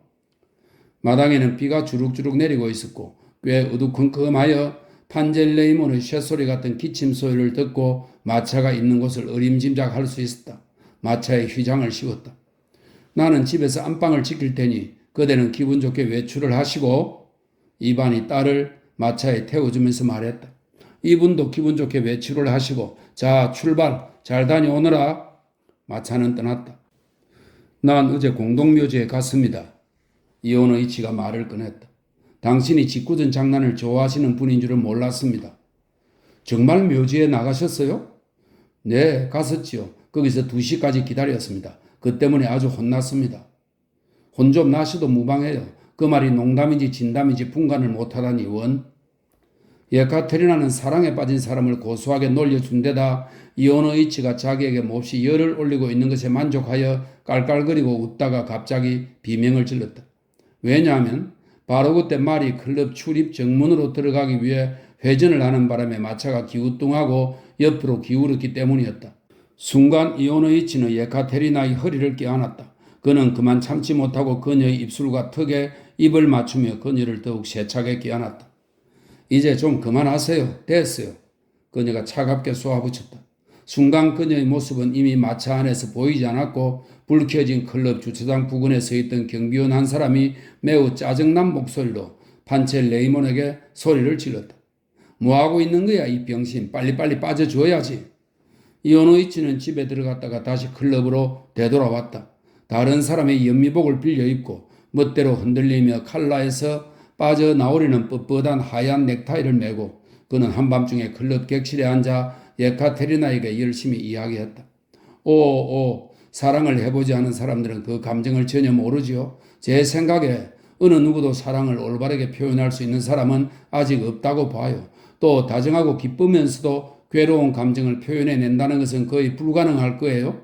마당에는 비가 주룩주룩 내리고 있었고 꽤 어두컴컴하여 판젤레이몬의 쇳소리 같은 기침 소리를 듣고 마차가 있는 곳을 어림짐작할 수 있었다. 마차에 휘장을 씌웠다. 나는 집에서 안방을 지킬 테니 그대는 기분 좋게 외출을 하시고 이반이 딸을 마차에 태워주면서 말했다. 이분도 기분 좋게 외출을 하시고 자 출발 잘 다녀오너라. 마차는 떠났다. 난 어제 공동묘지에 갔습니다. 이오노이치가 말을 꺼냈다. 당신이 짓궂은 장난을 좋아하시는 분인 줄은 몰랐습니다. 정말 묘지에 나가셨어요? 네, 갔었지요. 거기서 2시까지 기다렸습니다. 그 때문에 아주 혼났습니다. 혼 좀 나셔도 무방해요. 그 말이 농담인지 진담인지 분간을 못하다니 원. 예카테리나는 사랑에 빠진 사람을 고소하게 놀려준 데다 이오노이치가 자기에게 몹시 열을 올리고 있는 것에 만족하여 깔깔거리고 웃다가 갑자기 비명을 질렀다. 왜냐하면 바로 그때 말이 클럽 출입 정문으로 들어가기 위해 회전을 하는 바람에 마차가 기우뚱하고 옆으로 기울었기 때문이었다. 순간 이오노이치는 예카테리나의 허리를 껴안았다. 그는 그만 참지 못하고 그녀의 입술과 턱에 입을 맞추며 그녀를 더욱 세차게 껴안았다. 이제 좀 그만하세요. 됐어요. 그녀가 차갑게 쏘아붙였다. 순간 그녀의 모습은 이미 마차 안에서 보이지 않았고 불 켜진 클럽 주차장 부근에 서 있던 경비원 한 사람이 매우 짜증난 목소리로 판첼 레이몬에게 소리를 질렀다. 뭐하고 있는 거야 이 병신. 빨리빨리 빠져줘야지. 이오노이치는 집에 들어갔다가 다시 클럽으로 되돌아왔다. 다른 사람의 연미복을 빌려 입고 멋대로 흔들리며 칼라에서 빠져나오려는 뻣뻣한 하얀 넥타이를 메고 그는 한밤중에 클럽 객실에 앉아 예카테리나에게 열심히 이야기했다. 사랑을 해보지 않은 사람들은 그 감정을 전혀 모르지요. 제 생각에 어느 누구도 사랑을 올바르게 표현할 수 있는 사람은 아직 없다고 봐요. 또 다정하고 기쁘면서도 괴로운 감정을 표현해낸다는 것은 거의 불가능할 거예요.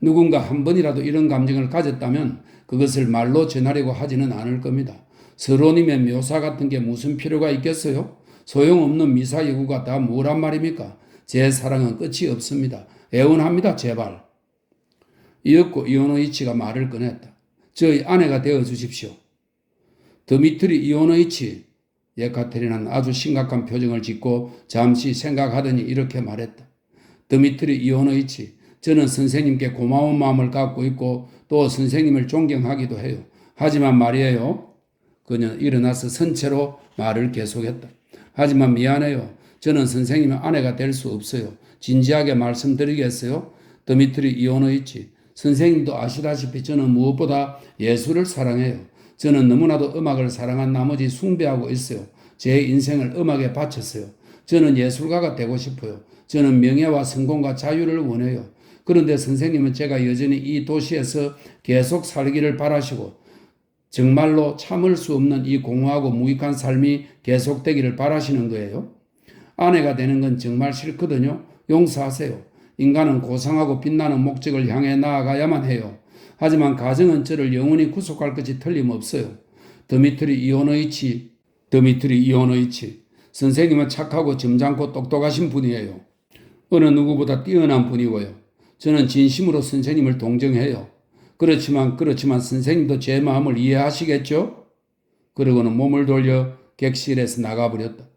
누군가 한 번이라도 이런 감정을 가졌다면 그것을 말로 전하려고 하지는 않을 겁니다. 서론임의 묘사 같은 게 무슨 필요가 있겠어요? 소용없는 미사여구가 다 뭐란 말입니까? 제 사랑은 끝이 없습니다. 애원합니다. 제발. 이었고 이오노이치가 말을 꺼냈다. 저희 아내가 되어 주십시오. 드미트리 이오노이치. 예카테리나는 아주 심각한 표정을 짓고 잠시 생각하더니 이렇게 말했다. 드미트리 이오노이치. 저는 선생님께 고마운 마음을 갖고 있고 또 선생님을 존경하기도 해요. 하지만 말이에요. 그녀는 일어나서 선체로 말을 계속했다. 하지만 미안해요. 저는 선생님의 아내가 될 수 없어요. 진지하게 말씀드리겠어요. 드미트리 이오노이치. 선생님도 아시다시피 저는 무엇보다 예술을 사랑해요. 저는 너무나도 음악을 사랑한 나머지 숭배하고 있어요. 제 인생을 음악에 바쳤어요. 저는 예술가가 되고 싶어요. 저는 명예와 성공과 자유를 원해요. 그런데 선생님은 제가 여전히 이 도시에서 계속 살기를 바라시고 정말로 참을 수 없는 이 공허하고 무익한 삶이 계속되기를 바라시는 거예요. 아내가 되는 건 정말 싫거든요. 용서하세요. 인간은 고상하고 빛나는 목적을 향해 나아가야만 해요. 하지만 가정은 저를 영원히 구속할 것이 틀림없어요. 드미트리 이오노이치. 선생님은 착하고 점잖고 똑똑하신 분이에요. 어느 누구보다 뛰어난 분이고요. 저는 진심으로 선생님을 동정해요. 그렇지만 선생님도 제 마음을 이해하시겠죠? 그러고는 몸을 돌려 객실에서 나가버렸다.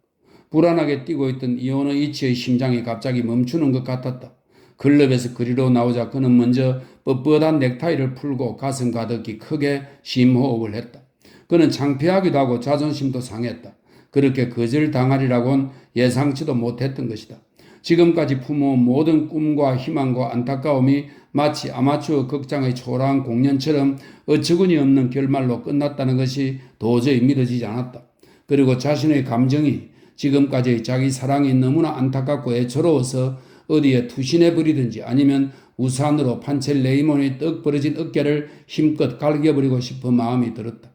불안하게 뛰고 있던 이오노이치의 심장이 갑자기 멈추는 것 같았다. 클럽에서 그리로 나오자 그는 먼저 뻣뻣한 넥타이를 풀고 가슴 가득히 크게 심호흡을 했다. 그는 창피하기도 하고 자존심도 상했다. 그렇게 거절당하리라고는 예상치도 못했던 것이다. 지금까지 품어온 모든 꿈과 희망과 안타까움이 마치 아마추어 극장의 초라한 공연처럼 어처구니 없는 결말로 끝났다는 것이 도저히 믿어지지 않았다. 그리고 자신의 감정이 지금까지의 자기 사랑이 너무나 안타깝고 애처로워서 어디에 투신해 버리든지 아니면 우산으로 판첼 레이몬의 떡 벌어진 어깨를 힘껏 갈겨버리고 싶은 마음이 들었다.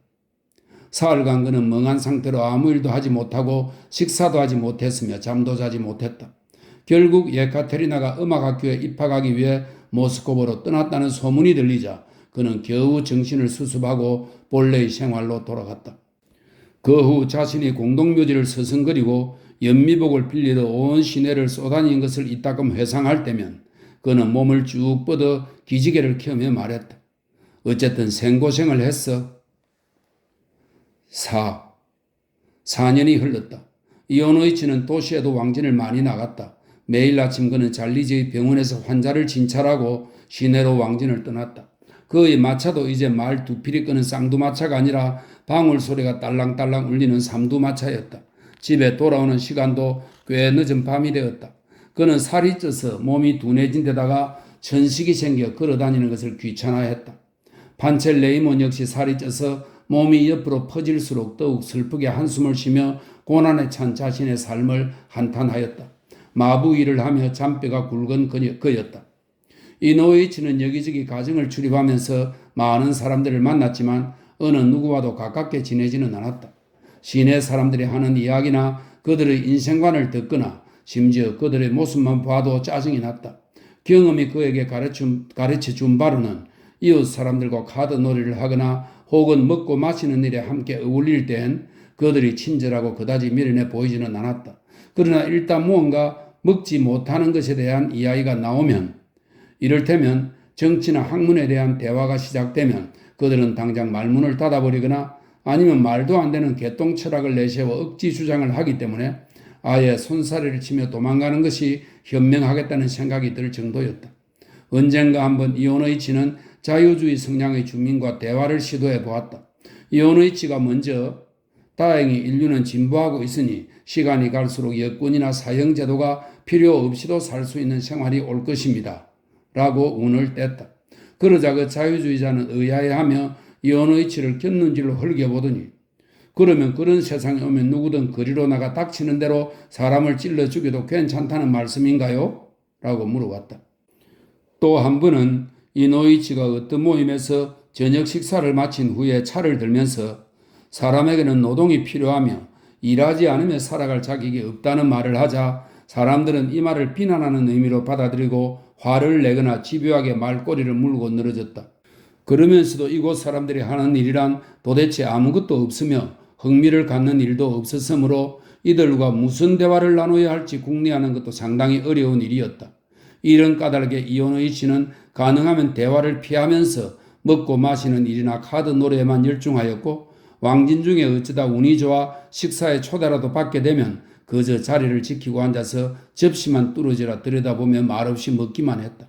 사흘간 그는 멍한 상태로 아무 일도 하지 못하고 식사도 하지 못했으며 잠도 자지 못했다. 결국 예카테리나가 음악학교에 입학하기 위해 모스크바로 떠났다는 소문이 들리자 그는 겨우 정신을 수습하고 본래의 생활로 돌아갔다. 그 후 자신이 공동묘지를 서성거리고 연미복을 빌리러 온 시내를 쏘다닌 것을 이따금 회상할 때면 그는 몸을 쭉 뻗어 기지개를 켜며 말했다. 어쨌든 생고생을 했어. 4년이 흘렀다. 이오노이치는 도시에도 왕진을 많이 나갔다. 매일 아침 그는 잘리지의 병원에서 환자를 진찰하고 시내로 왕진을 떠났다. 그의 마차도 이제 말 두 필이 끄는 쌍두마차가 아니라 방울 소리가 딸랑딸랑 울리는 삼두마차였다. 집에 돌아오는 시간도 꽤 늦은 밤이 되었다. 그는 살이 쪄서 몸이 둔해진 데다가 천식이 생겨 걸어다니는 것을 귀찮아했다. 판첼 레이몬 역시 살이 쪄서 몸이 옆으로 퍼질수록 더욱 슬프게 한숨을 쉬며 고난에 찬 자신의 삶을 한탄하였다. 마부 일을 하며 잔뼈가 굵은 그였다. 이노이치는 여기저기 가정을 출입하면서 많은 사람들을 만났지만 어느 누구와도 가깝게 지내지는 않았다. 시내 사람들이 하는 이야기나 그들의 인생관을 듣거나 심지어 그들의 모습만 봐도 짜증이 났다. 경험이 그에게 가르쳐준 바로는 이웃 사람들과 카드 놀이를 하거나 혹은 먹고 마시는 일에 함께 어울릴 땐 그들이 친절하고 그다지 미련해 보이지는 않았다. 그러나 일단 무언가 먹지 못하는 것에 대한 이야기가 나오면, 이를테면 정치나 학문에 대한 대화가 시작되면 그들은 당장 말문을 닫아버리거나 아니면 말도 안 되는 개똥 철학을 내세워 억지 주장을 하기 때문에 아예 손사래를 치며 도망가는 것이 현명하겠다는 생각이 들 정도였다. 언젠가 한번 이오노이치는 자유주의 성향의 주민과 대화를 시도해 보았다. 이오노이치가 먼저 다행히 인류는 진보하고 있으니 시간이 갈수록 여권이나 사형제도가 필요 없이도 살 수 있는 생활이 올 것입니다. 라고 운을 뗐다. 그러자 그 자유주의자는 의아해하며 이오노이치를 곁눈질로 흘겨보더니 그러면 그런 세상에 오면 누구든 거리로 나가 닥치는 대로 사람을 찔러 죽여도 괜찮다는 말씀인가요? 라고 물어봤다. 또 한 번은 이노이치가 어떤 모임에서 저녁 식사를 마친 후에 차를 들면서 사람에게는 노동이 필요하며 일하지 않으며 살아갈 자격이 없다는 말을 하자 사람들은 이 말을 비난하는 의미로 받아들이고 화를 내거나 집요하게 말꼬리를 물고 늘어졌다. 그러면서도 이곳 사람들이 하는 일이란 도대체 아무것도 없으며 흥미를 갖는 일도 없었으므로 이들과 무슨 대화를 나눠야 할지 궁리하는 것도 상당히 어려운 일이었다. 이런 까닭에 이오노이치는 가능하면 대화를 피하면서 먹고 마시는 일이나 카드 노래에만 열중하였고 왕진 중에 어쩌다 운이 좋아 식사에 초대라도 받게 되면 그저 자리를 지키고 앉아서 접시만 뚫어지라 들여다보며 말없이 먹기만 했다.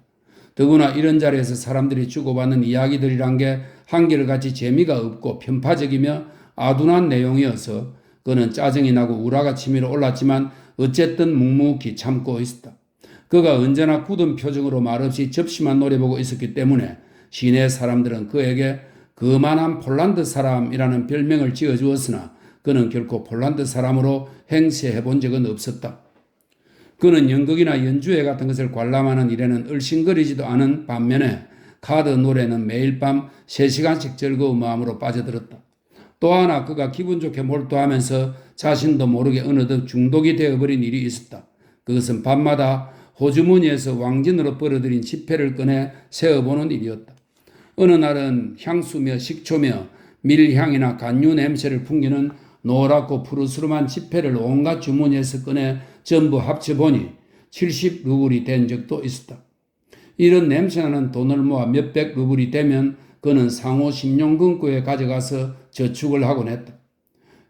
더구나 이런 자리에서 사람들이 주고받는 이야기들이란 게 한결같이 재미가 없고 편파적이며 아둔한 내용이어서 그는 짜증이 나고 우라가 치밀어 올랐지만 어쨌든 묵묵히 참고 있었다. 그가 언제나 굳은 표정으로 말없이 접시만 노려보고 있었기 때문에 시내 사람들은 그에게 거만한 폴란드 사람이라는 별명을 지어주었으나 그는 결코 폴란드 사람으로 행세해 본 적은 없었다. 그는 연극이나 연주회 같은 것을 관람하는 일에는 얼씬거리지도 않은 반면에 카드 노래는 매일 밤 3시간씩 즐거운 마음으로 빠져들었다. 또 하나 그가 기분 좋게 몰두하면서 자신도 모르게 어느덧 중독이 되어버린 일이 있었다. 그것은 밤마다 호주머니에서 왕진으로 벌어들인 지폐를 꺼내 세어보는 일이었다. 어느 날은 향수며 식초며 밀향이나 간유 냄새를 풍기는 노랗고 푸르스름한 지폐를 온갖 주머니에서 꺼내 전부 합쳐보니 70루블이 된 적도 있었다. 이런 냄새나는 돈을 모아 몇백 루블이 되면 그는 상호 신용금고에 가져가서 저축을 하곤 했다.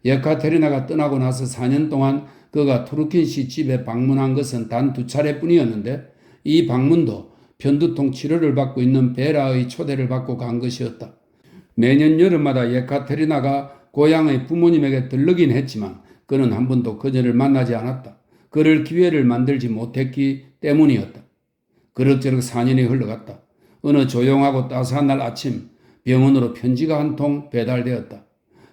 예카테리나가 떠나고 나서 4년 동안 그가 투르킨 씨 집에 방문한 것은 단 2차례뿐이었는데 이 방문도 편두통 치료를 받고 있는 베라의 초대를 받고 간 것이었다. 매년 여름마다 예카테리나가 고향의 부모님에게 들르긴 했지만 그는 한 번도 그녀를 만나지 않았다. 그럴 기회를 만들지 못했기 때문이었다. 그럭저럭 4년이 흘러갔다. 어느 조용하고 따스한 날 아침 병원으로 편지가 한 통 배달되었다.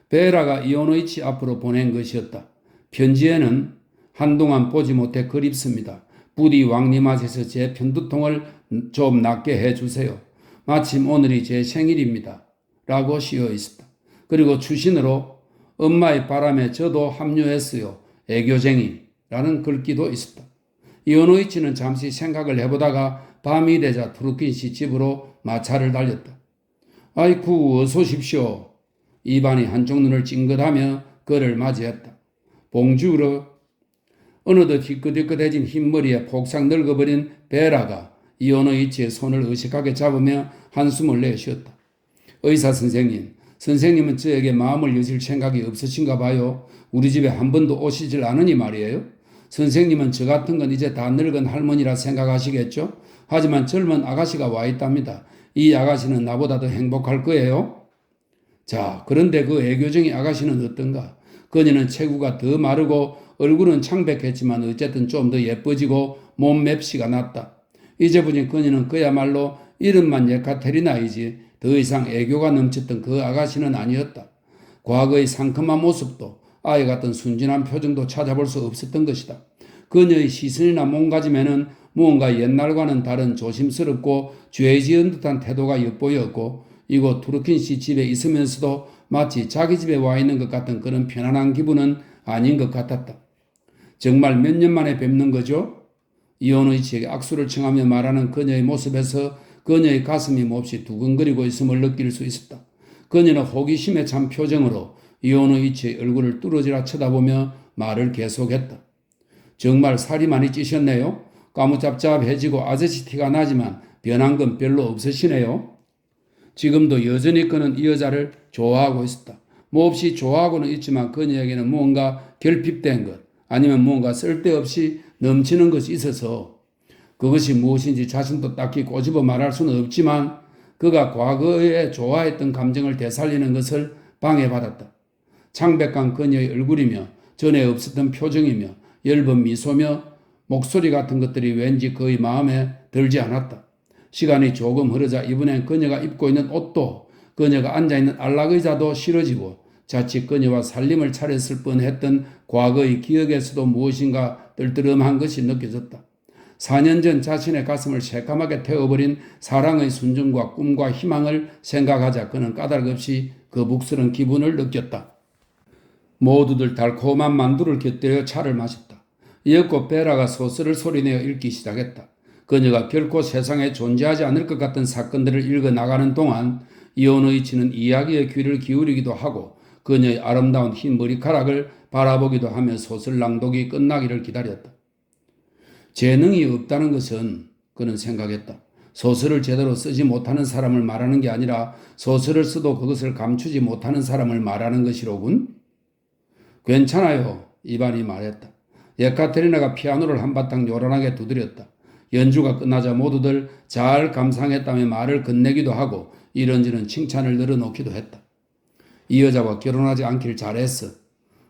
베라가 이오노이치 앞으로 보낸 것이었다. 편지에는 한동안 보지 못해 그립습니다. 부디 왕님하셔서 제 편두통을 좀 낫게 해주세요. 마침 오늘이 제 생일입니다. 라고 쓰여 있었다. 그리고 추신으로 엄마의 바람에 저도 합류했어요. 애교쟁이라는 글귀도 있었다. 이오노이치는 잠시 생각을 해보다가 밤이 되자 트루킨 씨 집으로 마차를 달렸다. 아이쿠 어서 오십시오. 이반이 한쪽 눈을 찡긋하며 그를 맞이했다. 봉주르. 어느덧 희끗희끗해진 흰머리에 폭삭 늙어버린 베라가 이오노이치의 손을 의식하게 잡으며 한숨을 내쉬었다. 의사 선생님, 선생님은 저에게 마음을 여실 생각이 없으신가 봐요. 우리 집에 한 번도 오시질 않으니 말이에요. 선생님은 저 같은 건 이제 다 늙은 할머니라 생각하시겠죠? 하지만 젊은 아가씨가 와 있답니다. 이 아가씨는 나보다 더 행복할 거예요. 자, 그런데 그 애교쟁이 아가씨는 어떤가? 그녀는 체구가 더 마르고 얼굴은 창백했지만 어쨌든 좀 더 예뻐지고 몸 맵시가 났다. 이제부터 그녀는 그야말로 이름만 예카테리나이지 더 이상 애교가 넘쳤던 그 아가씨는 아니었다. 과거의 상큼한 모습도 아이 같은 순진한 표정도 찾아볼 수 없었던 것이다. 그녀의 시선이나 몸가짐에는 무언가 옛날과는 다른 조심스럽고 죄지은 듯한 태도가 엿보였고 이곳 트루킨 씨 집에 있으면서도 마치 자기 집에 와 있는 것 같은 그런 편안한 기분은 아닌 것 같았다. 정말 몇 년 만에 뵙는 거죠? 이오노이치에게 악수를 청하며 말하는 그녀의 모습에서 그녀의 가슴이 몹시 두근거리고 있음을 느낄 수 있었다. 그녀는 호기심에 찬 표정으로 이오노이치의 얼굴을 뚫어지라 쳐다보며 말을 계속했다. 정말 살이 많이 찌셨네요. 까무잡잡해지고 아저씨 티가 나지만 변한 건 별로 없으시네요. 지금도 여전히 그는 이 여자를 좋아하고 있었다. 몹시 좋아하고는 있지만 그녀에게는 무언가 결핍된 것 아니면 무언가 쓸데없이 넘치는 것이 있어서 그것이 무엇인지 자신도 딱히 꼬집어 말할 수는 없지만 그가 과거에 좋아했던 감정을 되살리는 것을 방해받았다. 창백한 그녀의 얼굴이며 전에 없었던 표정이며 엷은 미소며 목소리 같은 것들이 왠지 그의 마음에 들지 않았다. 시간이 조금 흐르자 이번엔 그녀가 입고 있는 옷도 그녀가 앉아있는 안락의자도 싫어지고 자칫 그녀와 살림을 차렸을 뻔했던 과거의 기억에서도 무엇인가 뜰뜨름한 것이 느껴졌다. 4년 전 자신의 가슴을 새까맣게 태워버린 사랑의 순정과 꿈과 희망을 생각하자 그는 까닭없이 거북스런 기분을 느꼈다. 모두들 달콤한 만두를 곁들여 차를 마셨다. 이윽고 베라가 소설을 소리내어 읽기 시작했다. 그녀가 결코 세상에 존재하지 않을 것 같은 사건들을 읽어 나가는 동안 이오노이치는 이야기에 귀를 기울이기도 하고 그녀의 아름다운 흰 머리카락을 바라보기도 하며 소설 낭독이 끝나기를 기다렸다. 재능이 없다는 것은 그는 생각했다. 소설을 제대로 쓰지 못하는 사람을 말하는 게 아니라 소설을 써도 그것을 감추지 못하는 사람을 말하는 것이로군. 괜찮아요. 이반이 말했다. 예카테리나가 피아노를 한바탕 요란하게 두드렸다. 연주가 끝나자 모두들 잘 감상했다며 말을 끝내기도 하고 이런저런 칭찬을 늘어놓기도 했다. 이 여자와 결혼하지 않길 잘했어.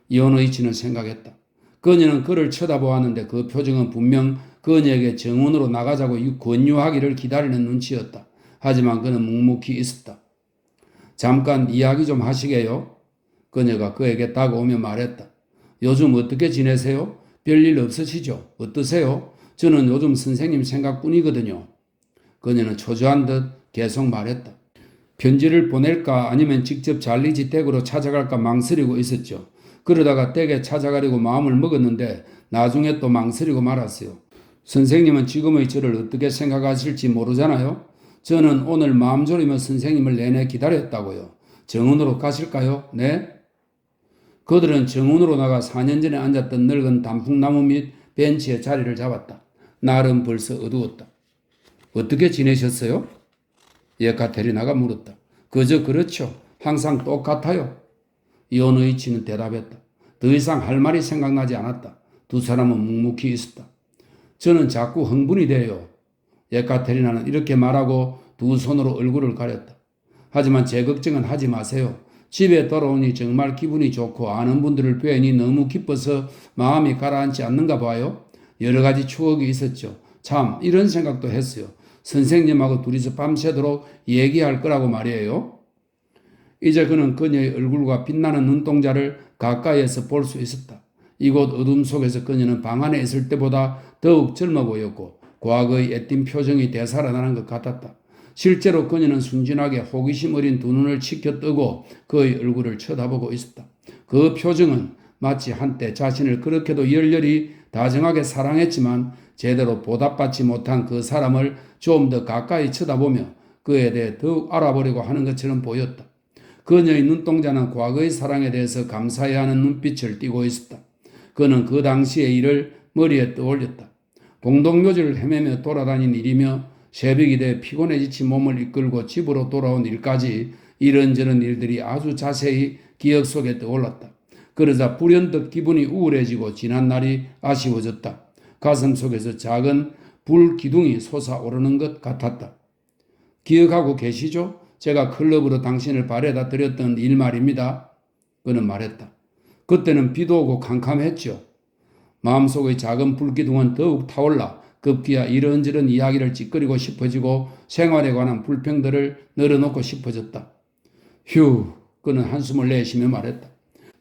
이오노이치는 생각했다. 그녀는 그를 쳐다보았는데 그 표정은 분명 그녀에게 정원으로 나가자고 권유하기를 기다리는 눈치였다. 하지만 그는 묵묵히 있었다. 잠깐 이야기 좀 하시게요. 그녀가 그에게 다가오며 말했다. 요즘 어떻게 지내세요? 별일 없으시죠? 어떠세요? 저는 요즘 선생님 생각뿐이거든요. 그녀는 초조한 듯 계속 말했다. 편지를 보낼까 아니면 직접 잘리지 댁으로 찾아갈까 망설이고 있었죠. 그러다가 댁에 찾아가려고 마음을 먹었는데 나중에 또 망설이고 말았어요. 선생님은 지금의 저를 어떻게 생각하실지 모르잖아요. 저는 오늘 마음 졸이며 선생님을 내내 기다렸다고요. 정원으로 가실까요? 네? 그들은 정원으로 나가 4년 전에 앉았던 늙은 단풍나무 밑 벤치에 자리를 잡았다. 날은 벌써 어두웠다. 어떻게 지내셨어요? 예카테리나가 물었다. 그저 그렇죠. 항상 똑같아요. 이오노이치는 대답했다. 더 이상 할 말이 생각나지 않았다. 두 사람은 묵묵히 있었다. 저는 자꾸 흥분이 돼요. 예카테리나는 이렇게 말하고 두 손으로 얼굴을 가렸다. 하지만 제 걱정은 하지 마세요. 집에 돌아오니 정말 기분이 좋고 아는 분들을 뵈니 너무 기뻐서 마음이 가라앉지 않는가 봐요. 여러 가지 추억이 있었죠. 참 이런 생각도 했어요. 선생님하고 둘이서 밤새도록 얘기할 거라고 말이에요. 이제 그는 그녀의 얼굴과 빛나는 눈동자를 가까이에서 볼 수 있었다. 이곳 어둠 속에서 그녀는 방 안에 있을 때보다 더욱 젊어 보였고 과거의 애띤 표정이 되살아나는 것 같았다. 실제로 그녀는 순진하게 호기심 어린 두 눈을 치켜뜨고 그의 얼굴을 쳐다보고 있었다. 그 표정은 마치 한때 자신을 그렇게도 열렬히 다정하게 사랑했지만 제대로 보답받지 못한 그 사람을 좀 더 가까이 쳐다보며 그에 대해 더욱 알아보려고 하는 것처럼 보였다. 그녀의 눈동자는 과거의 사랑에 대해서 감사해야 하는 눈빛을 띠고 있었다. 그는 그 당시의 일을 머리에 떠올렸다. 공동묘지를 헤매며 돌아다닌 일이며 새벽이 돼 피곤해 지친 몸을 이끌고 집으로 돌아온 일까지 이런저런 일들이 아주 자세히 기억 속에 떠올랐다. 그러자 불현듯 기분이 우울해지고 지난 날이 아쉬워졌다. 가슴 속에서 작은 불 기둥이 솟아오르는 것 같았다. 기억하고 계시죠? 제가 클럽으로 당신을 바래다 드렸던 일 말입니다. 그는 말했다. 그때는 비도 오고 캄캄했죠. 마음속의 작은 불기둥은 더욱 타올라 급기야 이런저런 이야기를 찌끄리고 싶어지고 생활에 관한 불평들을 늘어놓고 싶어졌다. 휴, 그는 한숨을 내쉬며 말했다.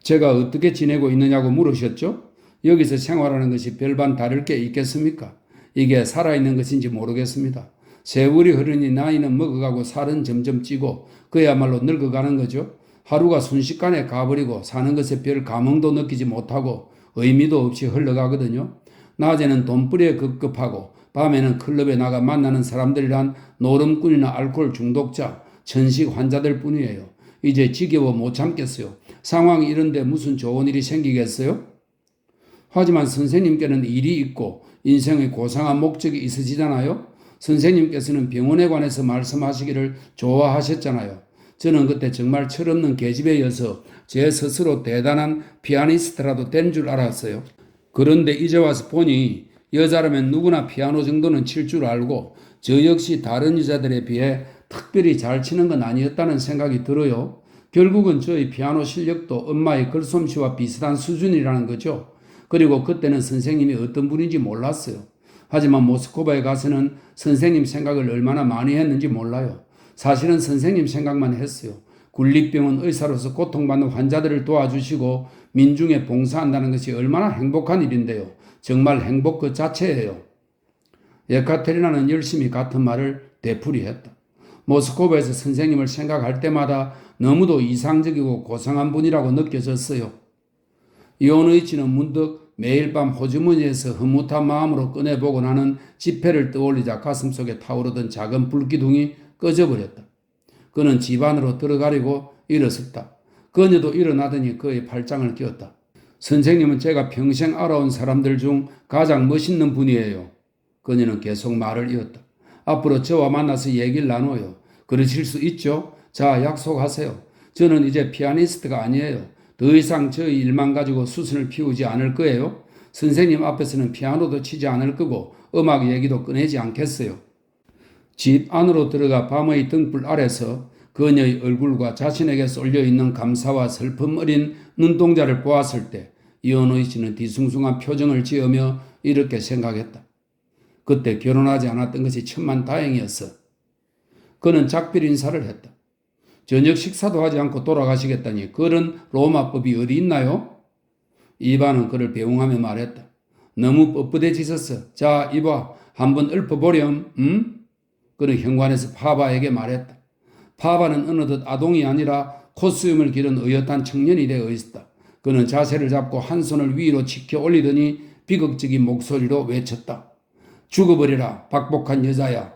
제가 어떻게 지내고 있느냐고 물으셨죠? 여기서 생활하는 것이 별반 다를 게 있겠습니까? 이게 살아있는 것인지 모르겠습니다. 세월이 흐르니 나이는 먹어가고 살은 점점 찌고 그야말로 늙어가는 거죠. 하루가 순식간에 가버리고 사는 것에 별 감흥도 느끼지 못하고 의미도 없이 흘러가거든요. 낮에는 돈벌이에 급급하고 밤에는 클럽에 나가 만나는 사람들이란 노름꾼이나 알코올 중독자, 천식 환자들 뿐이에요. 이제 지겨워 못 참겠어요. 상황이 이런데 무슨 좋은 일이 생기겠어요? 하지만 선생님께는 일이 있고 인생의 고상한 목적이 있으시잖아요. 선생님께서는 병원에 관해서 말씀하시기를 좋아하셨잖아요. 저는 그때 정말 철없는 계집애여서 제 스스로 대단한 피아니스트라도 된 줄 알았어요. 그런데 이제 와서 보니 여자라면 누구나 피아노 정도는 칠 줄 알고 저 역시 다른 여자들에 비해 특별히 잘 치는 건 아니었다는 생각이 들어요. 결국은 저의 피아노 실력도 엄마의 글솜씨와 비슷한 수준이라는 거죠. 그리고 그때는 선생님이 어떤 분인지 몰랐어요. 하지만 모스크바에 가서는 선생님 생각을 얼마나 많이 했는지 몰라요. 사실은 선생님 생각만 했어요. 군립병원 의사로서 고통받는 환자들을 도와주시고 민중에 봉사한다는 것이 얼마나 행복한 일인데요. 정말 행복 그 자체예요. 예카테리나는 열심히 같은 말을 되풀이했다. 모스크바에서 선생님을 생각할 때마다 너무도 이상적이고 고상한 분이라고 느껴졌어요. 이오노이치는 문득 매일 밤 호주머니에서 흐뭇한 마음으로 꺼내보고 나는 지폐를 떠올리자 가슴속에 타오르던 작은 불기둥이 꺼져버렸다. 그는 집 안으로 들어가려고 일어섰다. 그녀도 일어나더니 그의 팔짱을 끼웠다. 선생님은 제가 평생 알아온 사람들 중 가장 멋있는 분이에요. 그녀는 계속 말을 이었다. 앞으로 저와 만나서 얘기를 나눠요. 그러실 수 있죠? 자, 약속하세요. 저는 이제 피아니스트가 아니에요. 더 이상 저의 일만 가지고 수순을 피우지 않을 거예요. 선생님 앞에서는 피아노도 치지 않을 거고 음악 얘기도 꺼내지 않겠어요. 집 안으로 들어가 밤의 등불 아래서 그녀의 얼굴과 자신에게 쏠려있는 감사와 슬픔 어린 눈동자를 보았을 때 이오노이치는 뒤숭숭한 표정을 지으며 이렇게 생각했다. 그때 결혼하지 않았던 것이 천만 다행이었어. 그는 작별 인사를 했다. 저녁 식사도 하지 않고 돌아가시겠다니 그런 로마법이 어디 있나요? 이반은 그를 배웅하며 말했다. 너무 뻣뻣해지셨어. 자, 이봐. 한번 읊어보렴. 그는 현관에서 파바에게 말했다. 파바는 어느덧 아동이 아니라 코스튬을 기른 어엿한 청년이 되어 있었다. 그는 자세를 잡고 한 손을 위로 치켜 올리더니 비극적인 목소리로 외쳤다. 죽어버려라, 박복한 여자야.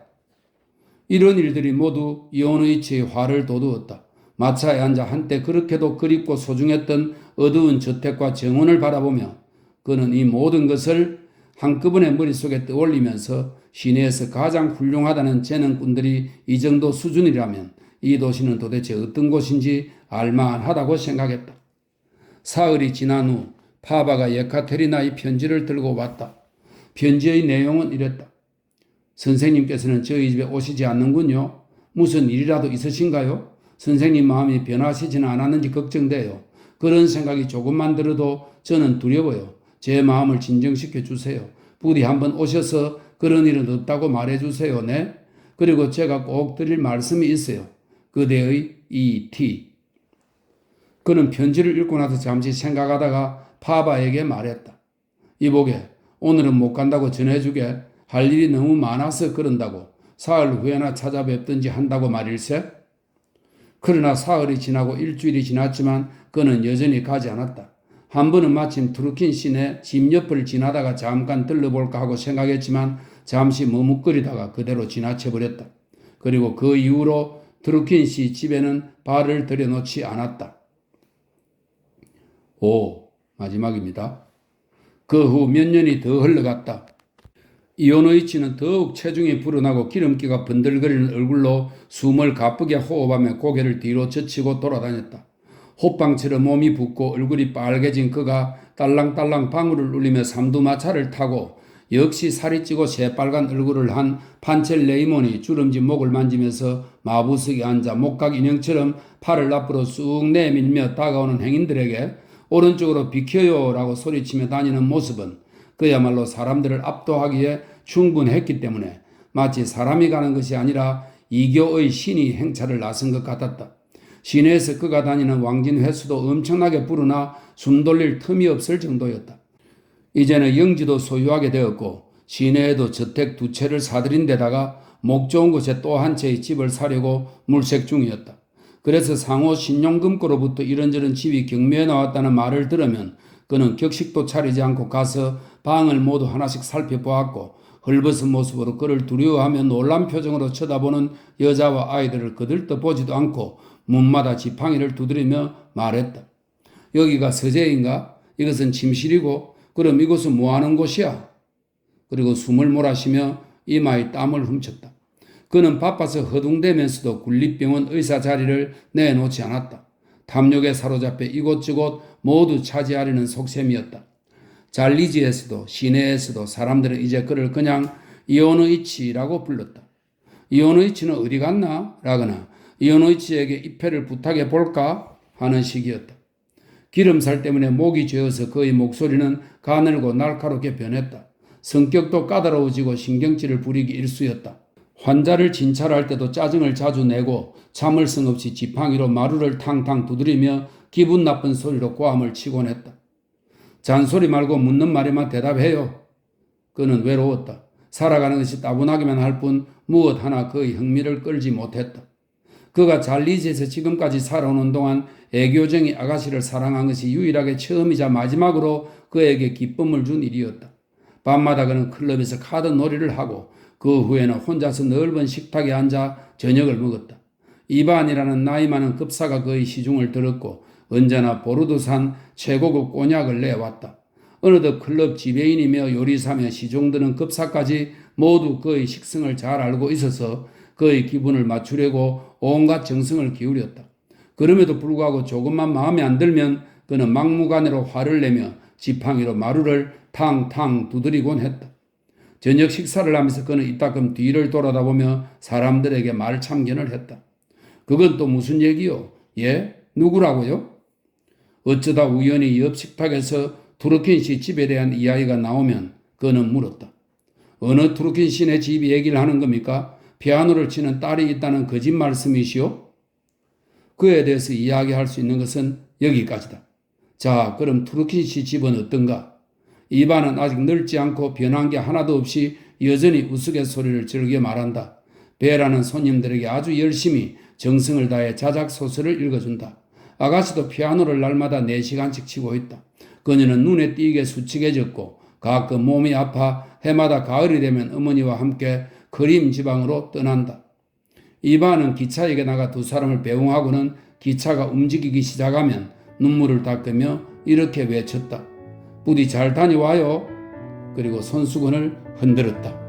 이런 일들이 모두 이오노이치의 화를 돋우었다. 마차에 앉아 한때 그렇게도 그립고 소중했던 어두운 저택과 정원을 바라보며 그는 이 모든 것을 한꺼번에 머릿속에 떠올리면서 시내에서 가장 훌륭하다는 재능꾼들이 이 정도 수준이라면 이 도시는 도대체 어떤 곳인지 알만하다고 생각했다. 사흘이 지난 후 파바가 예카테리나의 편지를 들고 왔다. 편지의 내용은 이랬다. 선생님께서는 저희 집에 오시지 않는군요. 무슨 일이라도 있으신가요? 선생님 마음이 변하시지는 않았는지 걱정돼요. 그런 생각이 조금만 들어도 저는 두려워요. 제 마음을 진정시켜 주세요. 부디 한번 오셔서 그런 일은 없다고 말해 주세요. 네? 그리고 제가 꼭 드릴 말씀이 있어요. 그대의 E.T. 그는 편지를 읽고 나서 잠시 생각하다가 파바에게 말했다. 이보게, 오늘은 못 간다고 전해주게. 할 일이 너무 많아서 그런다고. 사흘 후에나 찾아뵙든지 한다고 말일세. 그러나 사흘이 지나고 일주일이 지났지만 그는 여전히 가지 않았다. 한 번은 마침 트루킨 시내 집 옆을 지나다가 잠깐 들러볼까 하고 생각했지만 잠시 머뭇거리다가 그대로 지나쳐버렸다. 그리고 그 이후로 트루킨 씨 집에는 발을 들여놓지 않았다. 5. 마지막입니다. 그 후 몇 년이 더 흘러갔다. 이오노이치는 더욱 체중이 불어나고 기름기가 번들거리는 얼굴로 숨을 가쁘게 호흡하며 고개를 뒤로 젖히고 돌아다녔다. 호빵처럼 몸이 붓고 얼굴이 빨개진 그가 딸랑딸랑 방울을 울리며 삼두마차를 타고 역시 살이 찌고 새빨간 얼굴을 한 판첼 레이몬이 주름진 목을 만지면서 마부석에 앉아 목각 인형처럼 팔을 앞으로 쑥 내밀며 다가오는 행인들에게 오른쪽으로 비켜요 라고 소리치며 다니는 모습은 그야말로 사람들을 압도하기에 충분했기 때문에 마치 사람이 가는 것이 아니라 이교의 신이 행차를 나선 것 같았다. 시내에서 그가 다니는 왕진 횟수도 엄청나게 불어나 숨 돌릴 틈이 없을 정도였다. 이제는 영지도 소유하게 되었고 시내에도 저택 2채를 사들인 데다가 목 좋은 곳에 또 한 채의 집을 사려고 물색 중이었다. 그래서 상호 신용금고로부터 이런저런 집이 경매에 나왔다는 말을 들으면 그는 격식도 차리지 않고 가서 방을 모두 하나씩 살펴보았고 헐벗은 모습으로 그를 두려워하며 놀란 표정으로 쳐다보는 여자와 아이들을 거들떠보지도 않고 문마다 지팡이를 두드리며 말했다. 여기가 서재인가? 이것은 침실이고 그럼 이곳은 뭐하는 곳이야? 그리고 숨을 몰아쉬며 이마에 땀을 훔쳤다. 그는 바빠서 허둥대면서도 군립병원 의사 자리를 내놓지 않았다. 탐욕에 사로잡혀 이곳저곳 모두 차지하려는 속셈이었다. 잘리지에서도 시내에서도 사람들은 이제 그를 그냥 이오노이치라고 불렀다. 이오노이치는 어디 갔나? 라거나 이오노이치에게 입회를 부탁해 볼까? 하는 식이었다. 기름살 때문에 목이 죄어서 그의 목소리는 가늘고 날카롭게 변했다. 성격도 까다로워지고 신경질을 부리기 일쑤였다. 환자를 진찰할 때도 짜증을 자주 내고 참을성 없이 지팡이로 마루를 탕탕 두드리며 기분 나쁜 소리로 고함을 치곤 했다. 잔소리 말고 묻는 말에만 대답해요. 그는 외로웠다. 살아가는 것이 따분하기만 할 뿐 무엇 하나 그의 흥미를 끌지 못했다. 그가 잘리지에서 지금까지 살아오는 동안 애교쟁이 아가씨를 사랑한 것이 유일하게 처음이자 마지막으로 그에게 기쁨을 준 일이었다. 밤마다 그는 클럽에서 카드 놀이를 하고 그 후에는 혼자서 넓은 식탁에 앉아 저녁을 먹었다. 이반이라는 나이 많은 급사가 그의 시중을 들었고 언제나 보르도산 최고급 꼬냑을 내왔다. 어느덧 클럽 지배인이며 요리사며 시중드는 급사까지 모두 그의 식성을 잘 알고 있어서 그의 기분을 맞추려고 온갖 정성을 기울였다. 그럼에도 불구하고 조금만 마음에 안 들면 그는 막무가내로 화를 내며 지팡이로 마루를 탕탕 두드리곤 했다. 저녁 식사를 하면서 그는 이따금 뒤를 돌아다보며 사람들에게 말참견을 했다. 그건 또 무슨 얘기요? 예? 누구라고요? 어쩌다 우연히 옆 식탁에서 투르킨 씨 집에 대한 이야기가 나오면 그는 물었다. 어느 투르킨 씨네 집 얘기를 하는 겁니까? 피아노를 치는 딸이 있다는 거짓 말씀이시오? 그에 대해서 이야기할 수 있는 것은 여기까지다. 자, 그럼 투르킨 씨 집은 어떤가? 이반은 아직 늙지 않고 변한 게 하나도 없이 여전히 우스갯소리를 즐겨 말한다. 베라는 손님들에게 아주 열심히 정성을 다해 자작소설을 읽어준다. 아가씨도 피아노를 날마다 4시간씩 치고 있다. 그녀는 눈에 띄게 수치게졌고 가끔 몸이 아파 해마다 가을이 되면 어머니와 함께 그림 지방으로 떠난다. 이반은 기차역에 나가 두 사람을 배웅하고는 기차가 움직이기 시작하면 눈물을 닦으며 이렇게 외쳤다. 부디 잘 다녀와요. 그리고 손수건을 흔들었다.